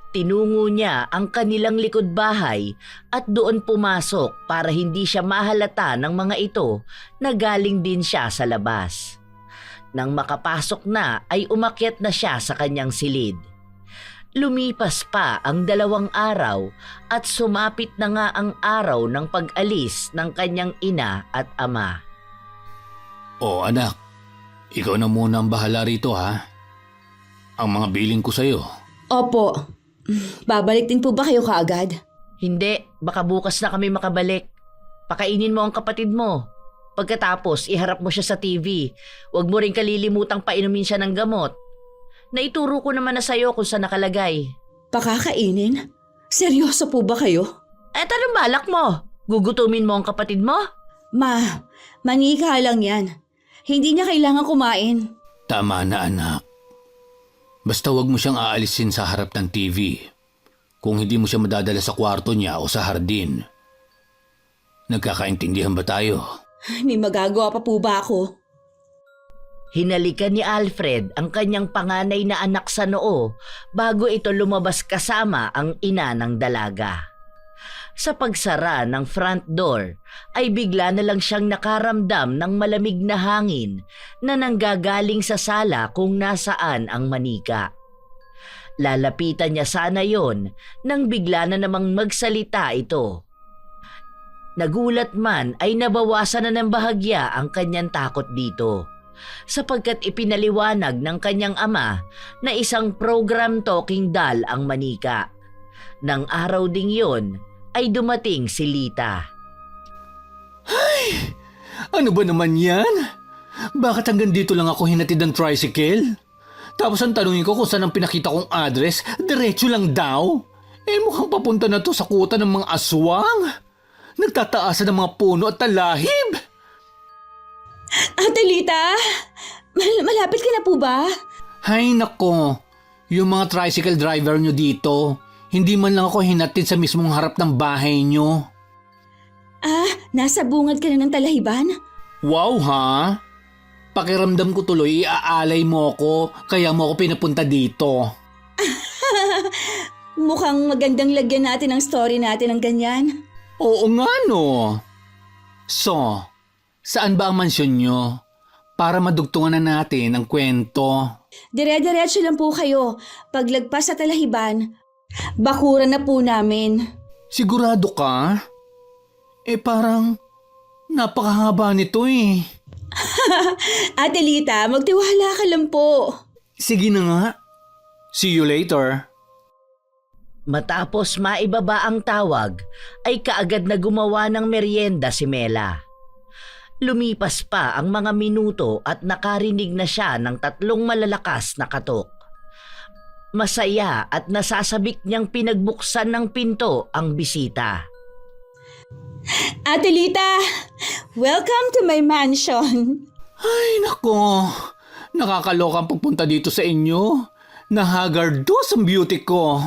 Tinungo niya ang kanilang likod bahay at doon pumasok para hindi siya mahalata ng mga ito na galing din siya sa labas. Nang makapasok na ay umakyat na siya sa kanyang silid. Lumipas pa ang 2 araw at sumapit na nga ang araw ng pag-alis ng kanyang ina at ama. O anak, ikaw na muna ang bahala rito ha. Ang mga biling ko sa'yo. Opo. Babalik din po ba kayo kaagad? Hindi, baka bukas na kami makabalik. Pakainin mo ang kapatid mo. Pagkatapos, iharap mo siya sa TV. Huwag mo rin kalilimutang painumin siya ng gamot. Naituro ko naman na sa'yo kung saan nakalagay. Pakakainin? Seryoso po ba kayo? Anong balak mo? Gugutumin mo ang kapatid mo? Ma, manika lang yan. Hindi niya kailangan kumain. Tama na anak. Basta wag mo siyang aalisin sa harap ng TV. Kung hindi mo siya madadala sa kwarto niya o sa hardin. Nagkakaintindihan ba tayo? May magagawa pa po ba ako? Hinalikan ni Alfred ang kanyang panganay na anak sa noo bago ito lumabas kasama ang ina ng dalaga. Sa pagsara ng front door ay bigla na lang siyang nakaramdam ng malamig na hangin na nanggagaling sa sala kung nasaan ang manika. Lalapitan niya sana yon nang bigla na namang magsalita ito. Nagulat man ay nabawasan na ng bahagya ang kanyang takot dito sapagkat ipinaliwanag ng kanyang ama na isang program talking doll ang manika. Nang araw ding yon ay dumating si Lita. Ano ba naman yan? Bakit hanggang dito lang ako hinatid ng tricycle? Tapos ang tanungin ko kung saan ang pinakita kong address, diretso lang daw. Mukhang papunta na to sa kuta ng mga aswang. Nagtataasan ng mga puno at talahib. Ate Lita, malapit ka na po ba? Hay nako, yung mga tricycle driver nyo dito, hindi man lang ako hinatid sa mismong harap ng bahay nyo. Nasa bungad ka na ng talahiban? Wow ha? Pakiramdam ko tuloy iaalay mo ako, kaya mo ako pinapunta dito. Mukhang magandang lagyan natin ang story natin ng ganyan. Oo nga no. So, saan ba ang mansyon nyo? Para madugtungan na natin ang kwento. Dire-diretso lang po kayo. Paglagpas sa talahiban, bakuran na po namin. Sigurado ka? Parang napakahaba nito eh. Ate Lita, magtiwala ka lang po. Sige na nga. See you later. Matapos maibaba ang tawag, ay kaagad na gumawa ng merienda si Mela. Lumipas pa ang mga minuto at nakarinig na siya ng 3 malalakas na katok. Masaya at nasasabik niyang pinagbuksan ng pinto ang bisita. Ate Lita, welcome to my mansion. Ay nako, nakakalokang pagpunta dito sa inyo. Nahagardos ang beauty ko.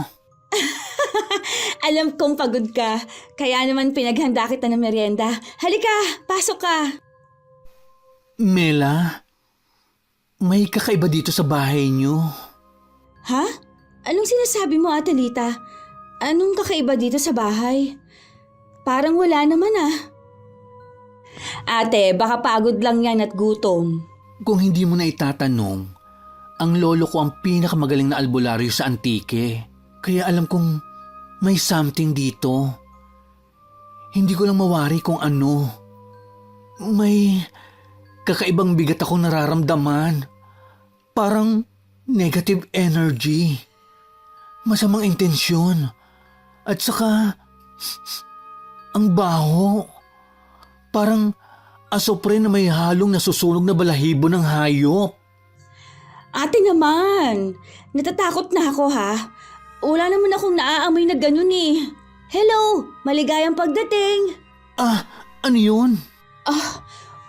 Alam kong pagod ka, kaya naman pinaghanda kita ng merienda. Halika, pasok ka. Mela, may kakaiba dito sa bahay niyo. Ha? Anong sinasabi mo, Ate Lita? Anong kakaiba dito sa bahay? Parang wala naman ah. Ate, baka pagod lang yan at gutom. Kung hindi mo na itatanong, ang lolo ko ang pinakamagaling na albularyo sa Antique. Kaya alam kong may something dito. Hindi ko lang mawari kung ano. May kakaibang bigat akong nararamdaman. Parang negative energy. Masamang intensyon. At saka, ang baho. Parang asopre na may halong nasusunog na balahibo ng hayop. Ate naman, natatakot na ako ha. Wala naman akong naaamoy na ganun eh. Hello, maligayang pagdating. Ano yun?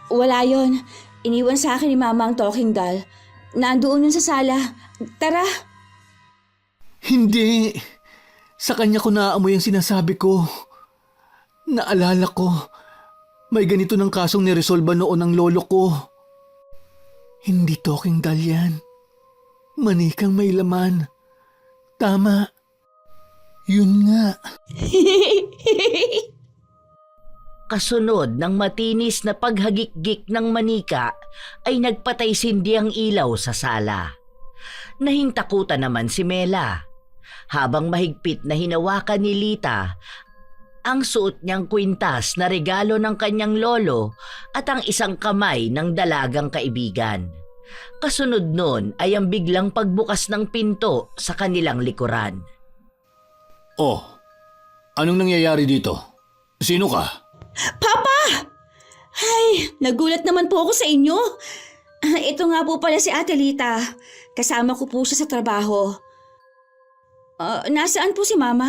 Wala yon. Iniwan sa akin ni Mama ang talking doll. Nandoon yun sa sala. Tara. Hindi. Sa kanya ko naaamoy ang sinasabi ko. Naalala ko, may ganito ng kasong niresolba noon ng lolo ko. Hindi talking doll yan. Manikang may laman. Tama. Yun nga. Kasunod ng matinis na paghagikgik ng manika ay nagpatay sindi ang ilaw sa sala. Nahintakutan naman si Mela. Habang mahigpit na hinawakan ni Lita ang suot niyang kwintas na regalo ng kanyang lolo at ang isang kamay ng dalagang kaibigan. Kasunod nun ay ang biglang pagbukas ng pinto sa kanilang likuran. Oh, anong nangyayari dito? Sino ka? Papa! Ay, nagulat naman po ako sa inyo. Ito nga po pala si Ate Lita. Kasama ko po siya sa trabaho. Nasaan po si Mama?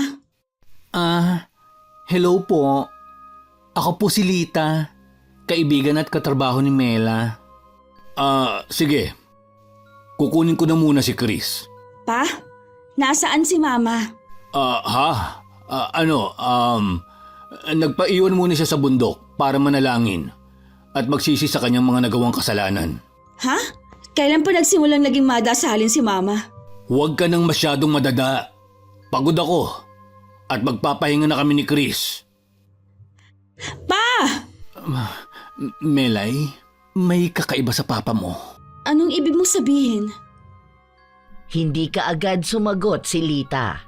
Hello po. Ako po si Lita, kaibigan at katrabaho ni Mela. Sige. Kukunin ko na muna si Chris. Pa? Nasaan si Mama? Nagpaiwan muna siya sa bundok para manalangin at magsisi sa kanyang mga nagawang kasalanan. Ha? Kailan pa nagsimulang naging madasalin si Mama? Huwag ka nang masyadong madada. Pagod ako at magpapahinga na kami ni Chris. Pa! Melay, may kakaiba sa papa mo. Anong ibig mo sabihin? Hindi kaagad sumagot si Lita.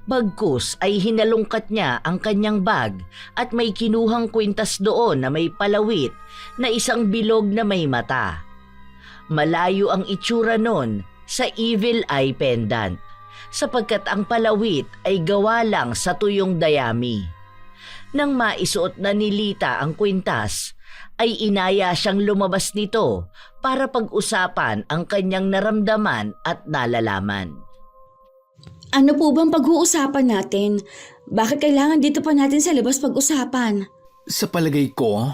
Bagkus ay hinalungkat niya ang kanyang bag at may kinuhang kwintas doon na may palawit na isang bilog na may mata. Malayo ang itsura nun sa evil eye pendant sapagkat ang palawit ay gawa lang sa tuyong dayami. Nang maisuot na ni Lita ang kwintas, ay inaya siyang lumabas nito para pag-usapan ang kanyang naramdaman at nalalaman. Ano po bang pag-uusapan natin? Bakit kailangan dito pa natin sa labas pag-usapan? Sa palagay ko,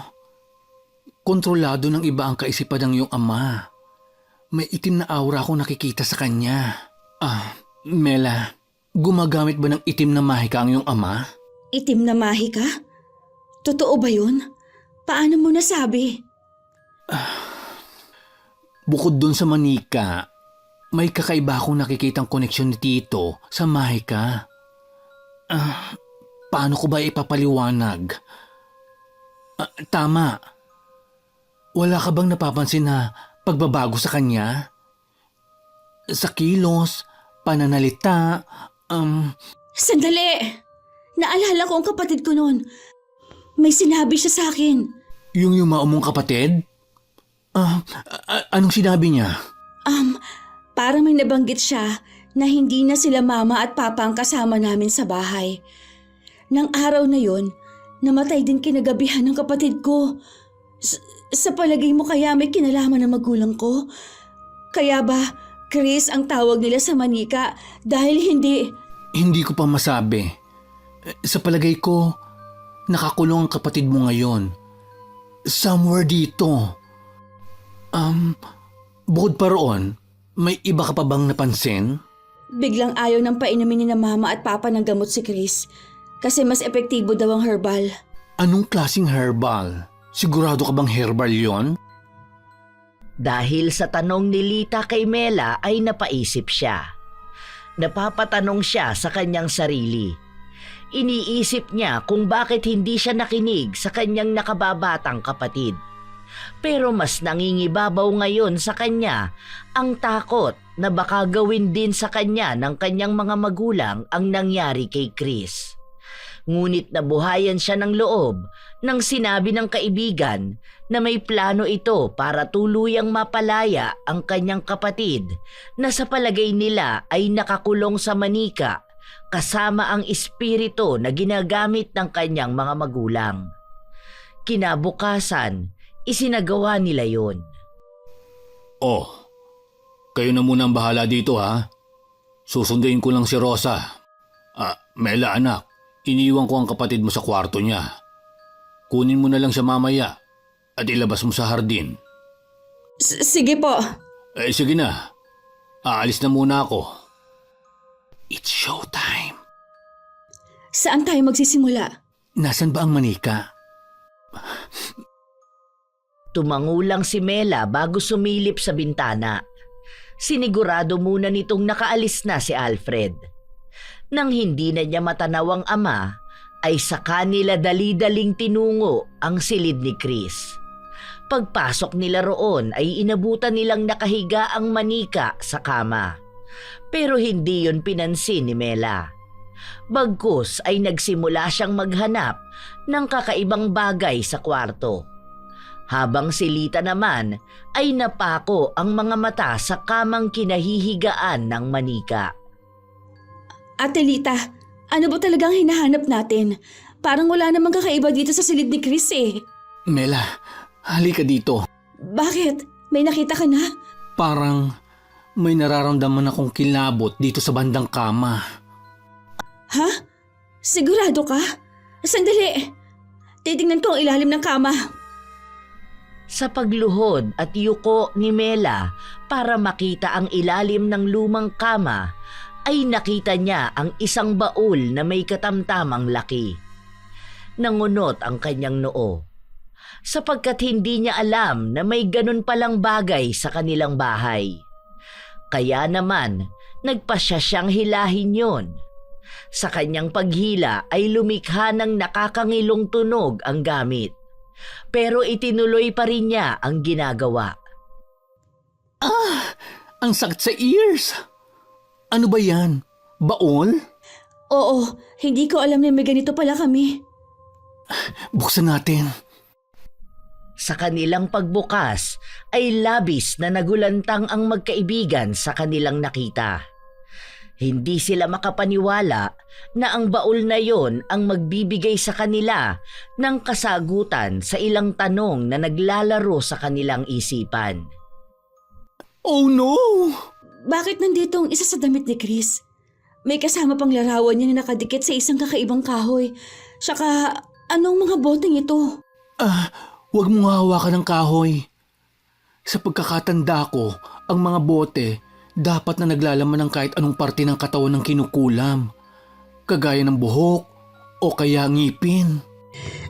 kontrolado ng iba ang kaisipan ng iyong ama. May itim na aura akong nakikita sa kanya. Mela, gumagamit ba ng itim na mahika ang iyong ama? Itim na mahika? Totoo ba yun? Paano mo nasabi? Bukod dun sa manika, may kakaiba akong nakikitang koneksyon ni Tito sa mahika. Paano ko ba ipapaliwanag? Tama. Wala ka bang napapansin na pagbabago sa kanya? Sa kilos, pananalita, Sandali! Naalala ko ang kapatid ko noon. May sinabi siya sa akin. Yung yumaong mong kapatid? Anong sinabi niya? Parang may nabanggit siya na hindi na sila mama at papa ang kasama namin sa bahay. Nang araw na yon, namatay din kinagabihan ng kapatid ko. Sa palagay mo kaya may kinalaman ng magulang ko? Kaya ba Chris ang tawag nila sa manika dahil hindi... Hindi ko pa masabi. Sa palagay ko, nakakulong ang kapatid mo ngayon. Somewhere dito. Bukod pa roon, may iba ka pa bang napansin? Biglang ayaw ng painumin ni na mama at papa ng gamot si Chris. Kasi mas epektibo daw ang herbal. Anong klaseng herbal? Sigurado ka bang herbal yon? Dahil sa tanong ni Lita kay Mela ay napaisip siya. Napapatanong siya sa kanyang sarili. Iniisip niya kung bakit hindi siya nakinig sa kanyang nakababatang kapatid. Pero mas nangingibabaw ngayon sa kanya ang takot na baka gawin din sa kanya ng kanyang mga magulang ang nangyari kay Chris. Ngunit nabuhayan siya ng loob nang sinabi ng kaibigan na may plano ito para tuluyang mapalaya ang kanyang kapatid na sa palagay nila ay nakakulong sa manika kasama ang espiritu na ginagamit ng kanyang mga magulang. Kinabukasan, isinagawa nila yon. Oh, kayo na muna ang bahala dito ha. Susunduin ko lang si Rosa. Mela anak, iniwan ko ang kapatid mo sa kwarto niya. Kunin mo na lang siya mamaya at ilabas mo sa hardin. Sige po. Sige na. Aalis na muna ako. It's showtime. Saan tayo magsisimula? Nasaan ba ang manika? Tumangulang si Mela bago sumilip sa bintana. Sinigurado muna nitong nakaalis na si Alfred. Nang hindi na niya matanaw ang ama, ay sa kanila dali-daling tinungo ang silid ni Chris. Pagpasok nila roon ay inabutan nilang nakahiga ang manika sa kama. Pero hindi yon pinansin ni Mela. Bagkus ay nagsimula siyang maghanap ng kakaibang bagay sa kwarto. Habang si Lita naman ay napako ang mga mata sa kamang kinahihigaan ng manika. Ate Lita, ano ba talagang hinahanap natin? Parang wala namang kakaiba dito sa silid ni Chris eh. Mela, halika dito. Bakit? May nakita ka na? Parang may nararamdaman akong kilabot dito sa bandang kama. Ha? Sigurado ka? Sandali. Titingnan ko ang ilalim ng kama. Sa pagluhod at yuko ni Mela para makita ang ilalim ng lumang kama, ay nakita niya ang isang baul na may katamtamang laki. Nangunot ang kanyang noo, sapagkat hindi niya alam na may ganun palang bagay sa kanilang bahay. Kaya naman, nagpasya siyang hilahin yon. Sa kanyang paghila ay lumikha ng nakakangilong tunog ang gamit. Pero itinuloy pa rin niya ang ginagawa. Ang sakit sa ears. Ano ba yan? Baon? Oo, hindi ko alam na may ganito pala kami. Buksan natin. Sa kanilang pagbukas ay labis na nagulantang ang magkaibigan sa kanilang nakita. Hindi sila makapaniwala na ang baul na yon ang magbibigay sa kanila ng kasagutan sa ilang tanong na naglalaro sa kanilang isipan. Oh no! Bakit nandito ang isa sa damit ni Chris? May kasama pang larawan niya na nakadikit sa isang kakaibang kahoy. Saka, anong mga boteng ito? Huwag mong hawakan ng kahoy. Sa pagkakatanda ko, ang mga bote dapat na naglalaman ng kahit anong parte ng katawan ng kinukulam. Kagaya ng buhok o kaya ngipin.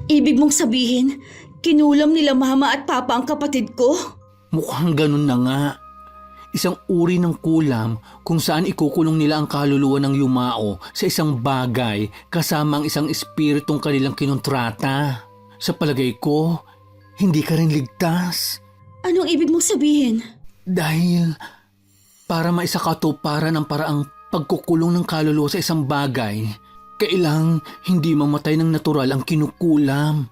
Ibig mong sabihin, kinulam nila mama at papa ang kapatid ko? Mukhang ganun na nga. Isang uri ng kulam kung saan ikukulong nila ang kaluluwa ng yumao sa isang bagay kasama ang isang espiritong kanilang kinontrata. Sa palagay ko, hindi ka rin ligtas. Anong ibig mong sabihin? Dahil para maisakatuparan ang paraang pagkukulong ng kaluluwa sa isang bagay, kailang hindi mamatay ng natural ang kinukulam.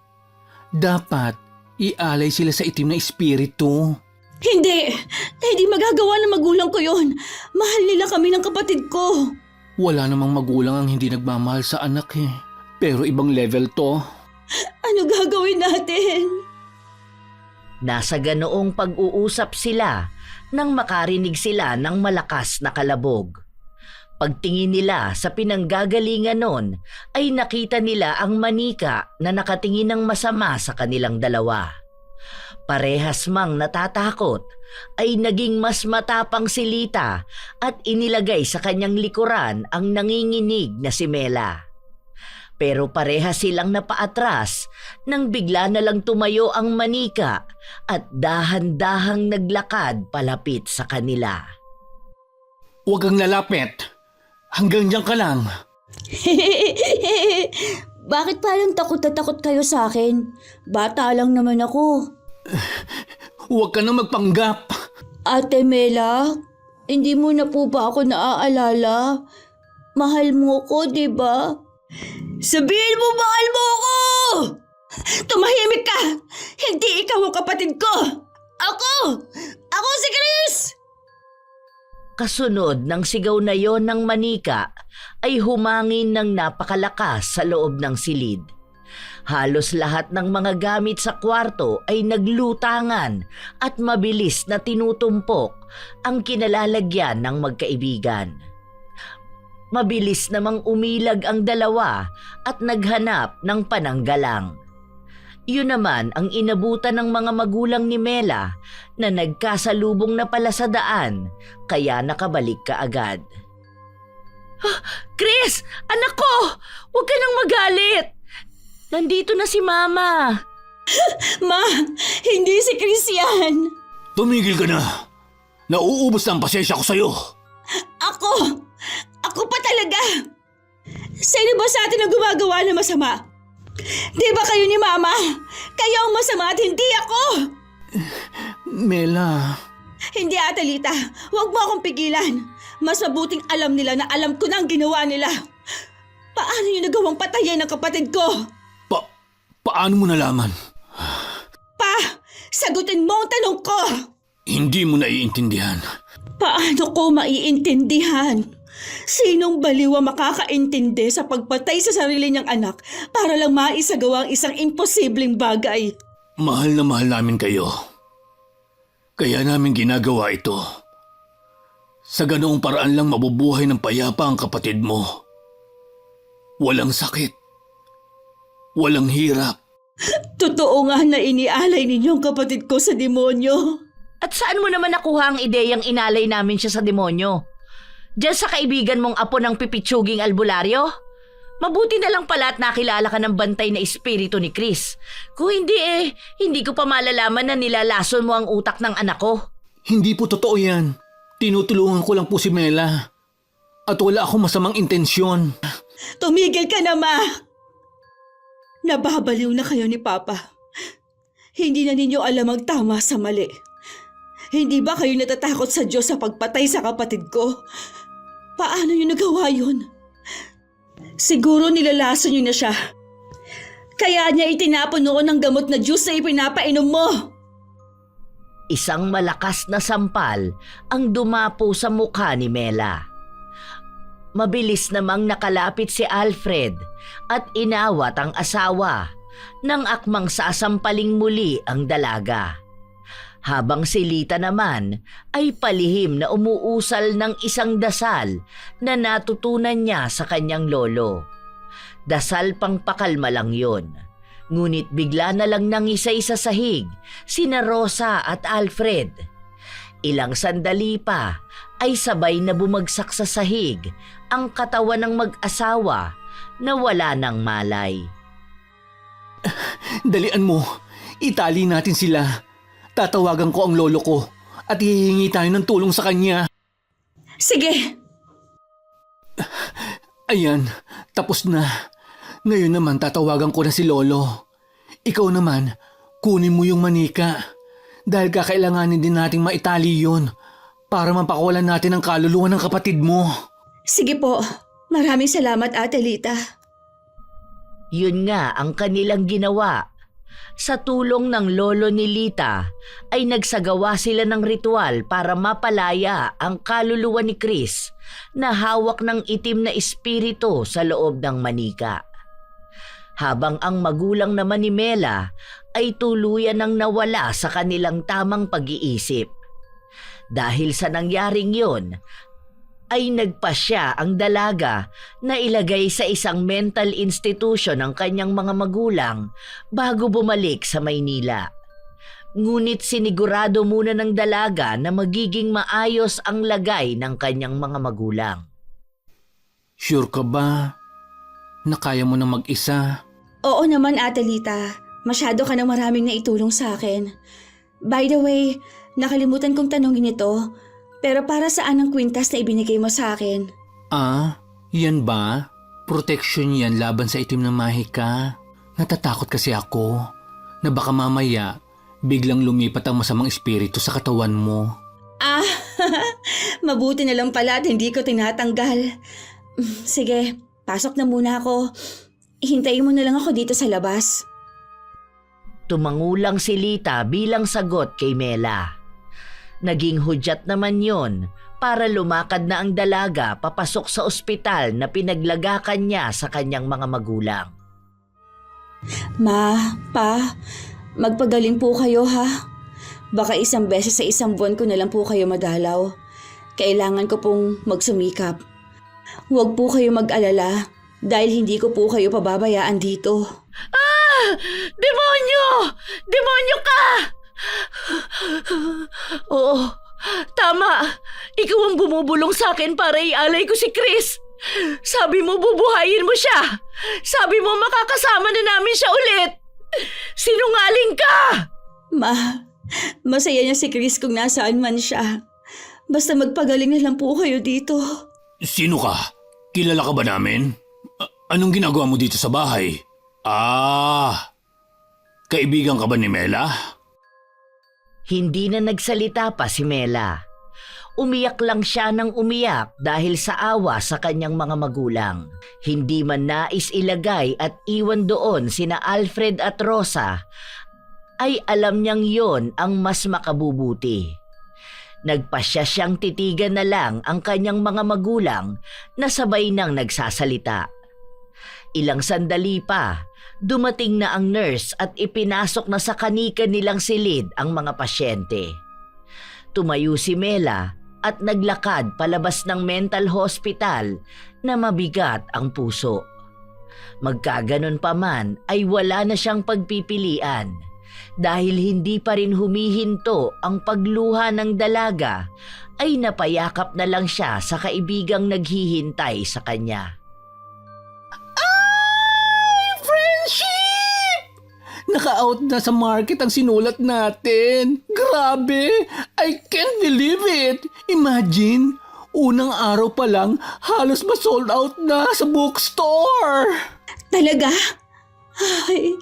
Dapat ialay sila sa itim na espiritu. Hindi! Hindi magagawa ng magulang ko yon. Mahal nila kami ng kapatid ko. Wala namang magulang ang hindi nagmamahal sa anak eh. Pero ibang level to. Ano gagawin natin? Nasa ganoong pag-uusap sila nang makarinig sila ng malakas na kalabog. Pagtingin nila sa pinanggagalingan nun ay nakita nila ang manika na nakatingin ng masama sa kanilang dalawa. Parehas mang natatakot ay naging mas matapang si Lita at inilagay sa kanyang likuran ang nanginginig na si Mela. Pero pareha silang napaatras nang bigla na lang tumayo ang manika at dahan-dahang naglakad palapit sa kanila. Huwag kang lalapit. Hanggang diyan ka lang. Bakit parang takot na takot kayo sa akin? Bata lang naman ako. Huwag ka na magpanggap. Ate Mela, hindi mo na po ba ako naaalala? Mahal mo ko, di ba? Sabihin mo, mahal mo ako! Tumahimik ka! Hindi ikaw ang kapatid ko! Ako! Ako si Chris! Kasunod ng sigaw na yon ng manika ay humangin ng napakalakas sa loob ng silid. Halos lahat ng mga gamit sa kwarto ay naglutangan at mabilis na tinutumpok ang kinalalagyan ng magkaibigan. Mabilis namang umilag ang dalawa at naghanap ng pananggalang. Yun naman ang inabutan ng mga magulang ni Mela na nagkasalubong na pala sa daan kaya nakabalik ka agad. Chris! Anak ko! Huwag ka nang magalit! Nandito na si Mama! Ma, hindi si Chris yan! Tumigil ka na. Nauubos na ang pasensya ko sa'yo. Ako! Ako pa talaga! Sino ba sa atin ang gumagawa ng masama? Di ba kayo ni Mama? Kayo ang masama at hindi ako! Mela, Hindi, Atalita. Huwag mo akong pigilan. Mas mabuting alam nila na alam ko na ang ginawa nila. Paano nyo nagawang patayin ang kapatid ko? paano mo nalaman? Pa, sagutin mo ang tanong ko! Hindi mo naiintindihan. Paano ko maiintindihan? Sinong baliw ang makakaintindi sa pagpatay sa sarili niyang anak para lang maisagawa ang isang imposibleng bagay? Mahal na mahal namin kayo. Kaya namin ginagawa ito. Sa ganoong paraan lang mabubuhay ng payapa ang kapatid mo. Walang sakit. Walang hirap. Totoo nga na inialay ninyo ang kapatid ko sa demonyo. At saan mo naman nakuha ang ideyang inalay namin siya sa demonyo? Diyan sa kaibigan mong apo ng pipitsuging albularyo? Mabuti na lang pala at nakilala ka ng bantay na espiritu ni Chris. Kung hindi hindi ko pa malalaman na nilalason mo ang utak ng anak ko. Hindi po totoo yan. Tinutulungan ko lang po si Mela. At wala akong masamang intensyon. Tumigil ka na, Ma! Nababaliw na kayo ni Papa. Hindi na ninyo alam ang tama sa mali. Hindi ba kayo natatakot sa Diyos sa pagpatay sa kapatid ko? Paano nyo nagawa yun? Siguro nilalason nyo na siya. Kaya niya itinapon noon ng gamot na juice na ipinapainom mo. Isang malakas na sampal ang dumapo sa mukha ni Mela. Mabilis namang nakalapit si Alfred at inawat ang asawa nang akmang sasampaling muli ang dalaga. Habang si Lita naman ay palihim na umuusal ng isang dasal na natutunan niya sa kanyang lolo. Dasal pang pakalma lang yun. Ngunit bigla na lang nangisay sa sahig sina Rosa at Alfred. Ilang sandali pa ay sabay na bumagsak sa sahig ang katawan ng mag-asawa na wala ng malay. Dalian mo. Itali natin sila. Tatawagan ko ang lolo ko at hihingi tayo ng tulong sa kanya. Sige! Ayan, tapos na. Ngayon naman tatawagan ko na si lolo. Ikaw naman, kunin mo yung manika. Dahil kakailanganin din nating maitali yun para mapakawalan natin ang kaluluwa ng kapatid mo. Sige po. Maraming salamat, Ate Lita. Yun nga ang kanilang ginawa. Sa tulong ng lolo ni Lita ay nagsagawa sila ng ritual para mapalaya ang kaluluwa ni Chris na hawak ng itim na espiritu sa loob ng manika. Habang ang magulang naman ni Mela ay tuluyan ng nawala sa kanilang tamang pag-iisip. Dahil sa nangyaring yun, ay nagpasya ang dalaga na ilagay sa isang mental institution ng kanyang mga magulang bago bumalik sa Maynila. Ngunit sinigurado muna ng dalaga na magiging maayos ang lagay ng kanyang mga magulang. Sure ka ba? na kaya mo na mag-isa. Oo naman, Ate Lita. Masyado ka nang maraming naitulong sa akin. By the way, nakalimutan kong tanongin ito. Pero para saan ang kwintas na ibinigay mo sa akin? Ah, yan ba? Protection yan laban sa itim na mahika. Natatakot kasi ako na baka mamaya biglang lumipat ang masamang espiritu sa katawan mo. Ah, mabuti na lang pala at hindi ko tinatanggal. Sige, pasok na muna ako. Hintayin mo na lang ako dito sa labas. Tumangulang si Lita bilang sagot kay Mela. Naging hudyat naman yon para lumakad na ang dalaga papasok sa ospital na pinaglagakan niya sa kanyang mga magulang. Ma, Pa, magpagaling po kayo ha. Baka isang beses sa isang buwan ko na lang po kayo madalaw. Kailangan ko pong magsumikap. Huwag po kayo mag-alala dahil hindi ko po kayo pababayaan dito. Ah! Demonyo! Demonyo ka! Oo, tama. Ikaw ang bumubulong sa akin para ialay ko si Chris. Sabi mo bubuhayin mo siya. Sabi mo makakasama na namin siya ulit. Sinungaling ka! Ma, masaya niya si Chris kung nasaan man siya. Basta magpagaling na lang po kayo dito. Sino ka? Kilala ka ba namin? Anong ginagawa mo dito sa bahay? Ah, kaibigan ka ba ni Mela? Hindi na nagsalita pa si Mela. Umiyak lang siya ng umiyak dahil sa awa sa kanyang mga magulang. Hindi man nais ilagay at iwan doon sina Alfred at Rosa, ay alam niyang yon ang mas makabubuti. Nagpasya siyang titigan na lang ang kanyang mga magulang na sabay nang nagsasalita. Ilang sandali pa, dumating na ang nurse at ipinasok na sa kanika nilang silid ang mga pasyente. Tumayo si Mela at naglakad palabas ng mental hospital na mabigat ang puso. Magkaganon pa man ay wala na siyang pagpipilian dahil hindi pa rin humihinto ang pagluha ng dalaga ay napayakap na lang siya sa kaibigang naghihintay sa kanya. Naka-out na sa market ang sinulat natin. Grabe! I can't believe it! Imagine, unang araw pa lang, halos ma-sold out na sa bookstore! Talaga? Ay,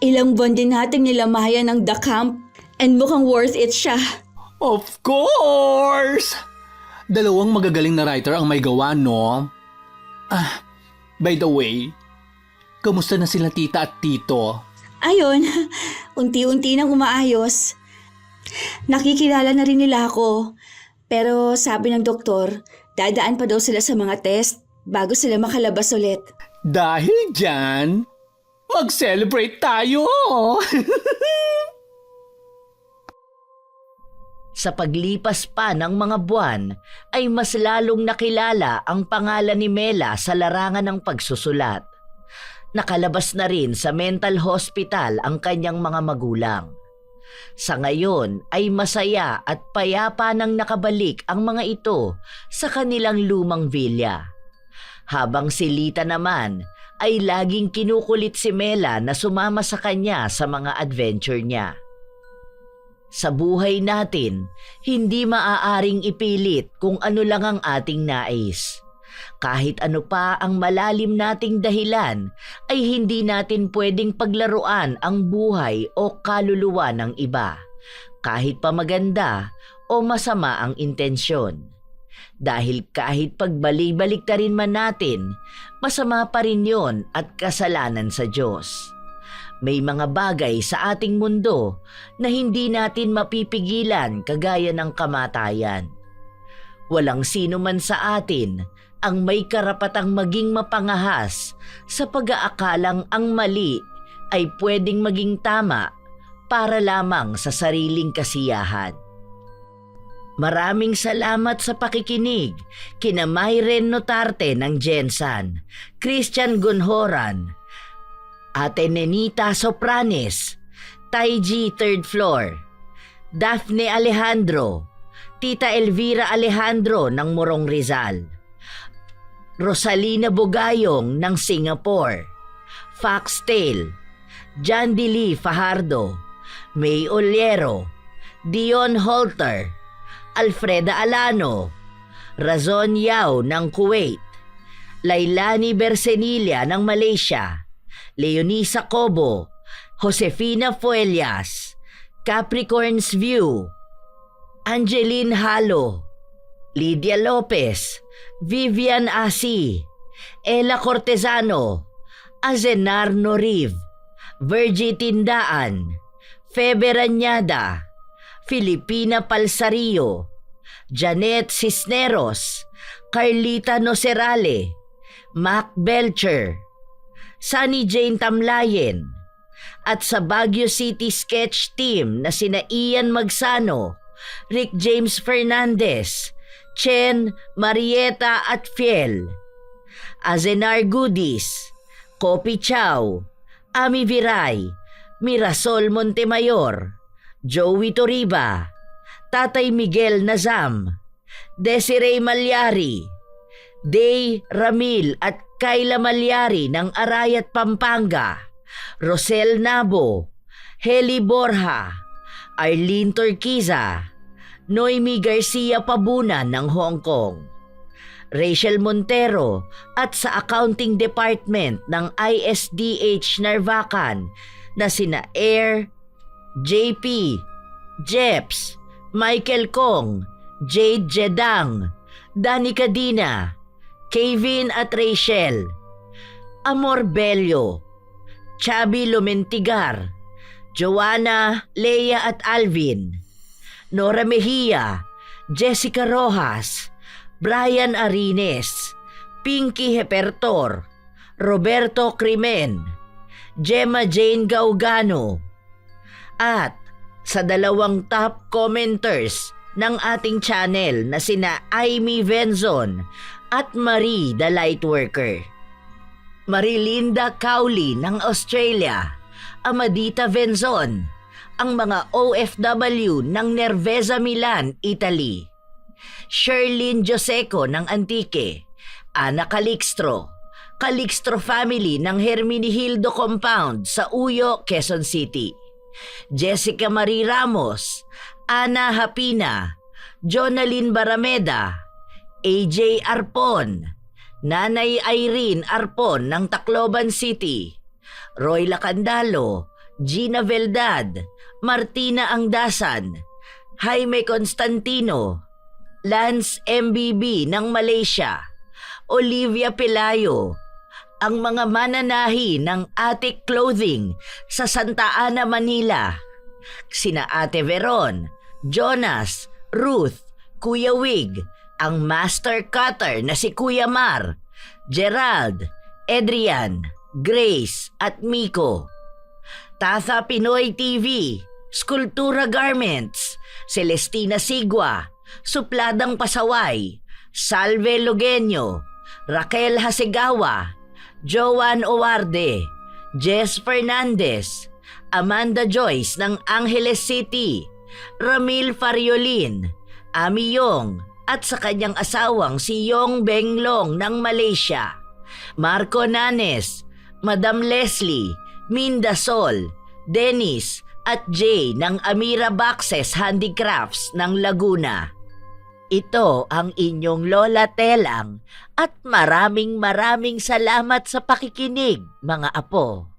ilang buwan din nating nilamayan ng The Camp and mukhang worth it siya. Of course! Dalawang magagaling na writer ang may gawa, no? Ah, by the way, kamusta na sila tita at tito? Ayun, unti-unti nang umaayos. Nakikilala na rin nila ako. Pero sabi ng doktor, dadaan pa daw sila sa mga test bago sila makalabas ulit. Dahil dyan, mag-celebrate tayo! Sa paglipas pa ng mga buwan, ay mas lalong nakilala ang pangalan ni Mela sa larangan ng pagsusulat. Nakalabas na rin sa mental hospital ang kanyang mga magulang. Sa ngayon ay masaya at payapa nang nakabalik ang mga ito sa kanilang lumang villa. Habang si Lita naman ay laging kinukulit si Mela na sumama sa kanya sa mga adventure niya. Sa buhay natin, hindi maaaring ipilit kung ano lang ang ating nais. Kahit ano pa ang malalim nating dahilan, ay hindi natin pwedeng paglaruan ang buhay o kaluluwa ng iba, kahit pa maganda o masama ang intensyon. Dahil kahit pagbalik-balik na rin man natin, masama pa rin yon at kasalanan sa Diyos. May mga bagay sa ating mundo na hindi natin mapipigilan kagaya ng kamatayan. Walang sino man sa atin ang may karapatang maging mapangahas sa pag-aakalang ang mali ay pwedeng maging tama para lamang sa sariling kasiyahan. Maraming salamat sa pakikinig kina Myren Notarte ng Gensan, Christian Gonhoran, Ate Nenita Sopranes, Taiji Third Floor, Daphne Alejandro, Tita Elvira Alejandro ng Morong Rizal, Rosalina Bugayong ng Singapore, Foxtail, John D. Lee Fajardo, May Oliero, Dion Holter, Alfreda Alano, Razon Yao ng Kuwait, Lailani Bersenilla ng Malaysia, Leonisa Cobo, Josefina Fuelias, Capricorn's View, Angeline Halo, Lydia Lopez, Vivian Asi, Ella Cortezano, Azenar Noriv, Virgie Tindaan, Febe Rañada, Filipina Palsario, Janet Cisneros, Carlita Nocerale, Mac Belcher, Sunny Jane Tamlayen, at sa Baguio City Sketch Team na sina Ian Magsano, Rick James Fernandez, Chen, Marieta at Fiel, Azenar Goodies, Kopi Chow, Ami Viray, Mirasol Montemayor, Joey Toriba, Tatay Miguel Nazam, Desiree Malyari, Day Ramil at Kayla Malyari ng Arayat, Pampanga, Rosel Nabo, Heli Borja, Arlene Turquiza, Noemi Garcia Pabunan ng Hong Kong, Rachel Montero at sa Accounting Department ng ISDH Narvacan na sina Air, JP, Jeps, Michael Kong, Jade Jedang, Dani Cadina, Kevin at Rachel, Amor Bello, Chabi Lumentigar, Joanna, Leia at Alvin, Nora Mejia, Jessica Rojas, Brian Arines, Pinky Hepertor, Roberto Crimen, Gemma Jane Gaugano, at sa dalawang top commenters ng ating channel na sina Amy Venzon at Marie the Lightworker, Marilinda Cowley ng Australia, Amadita Venzon, ang mga OFW ng Nervesa Milan, Italy, Sherlyn Joseco ng Antique, Ana Calixtro, Calixtro family ng Herminihildo Compound sa Uyo, Quezon City, Jessica Marie Ramos, Ana Hapina, Jonalyn Barameda, AJ Arpon, Nanay Irene Arpon ng Tacloban City, Roy Lacandalo, Gina Veldad, Martina Angdasan, Jaime Constantino, Lance MBB ng Malaysia, Olivia Pelayo, ang mga mananahi ng Attic Clothing sa Santa Ana, Manila, sina Ate Veron, Jonas, Ruth, Kuya Wig, ang master cutter na si Kuya Mar, Gerald, Adrian, Grace at Miko, Tatha Pinoy TV, Skulptura Garments, Celestina Sigwa, Supladang Pasaway, Salve Logenio, Raquel Hasegawa, Joan Owarde, Jess Fernandez, Amanda Joyce ng Angeles City, Ramil Fariolin, Ami Yong at sa kanyang asawang si Yong Benglong ng Malaysia, Marco Nanes, Madam Leslie, Minda Sol, Dennis at Jay ng Amira Boxes Handicrafts ng Laguna. Ito ang inyong Lola Telang at maraming salamat sa pakikinig, mga apo.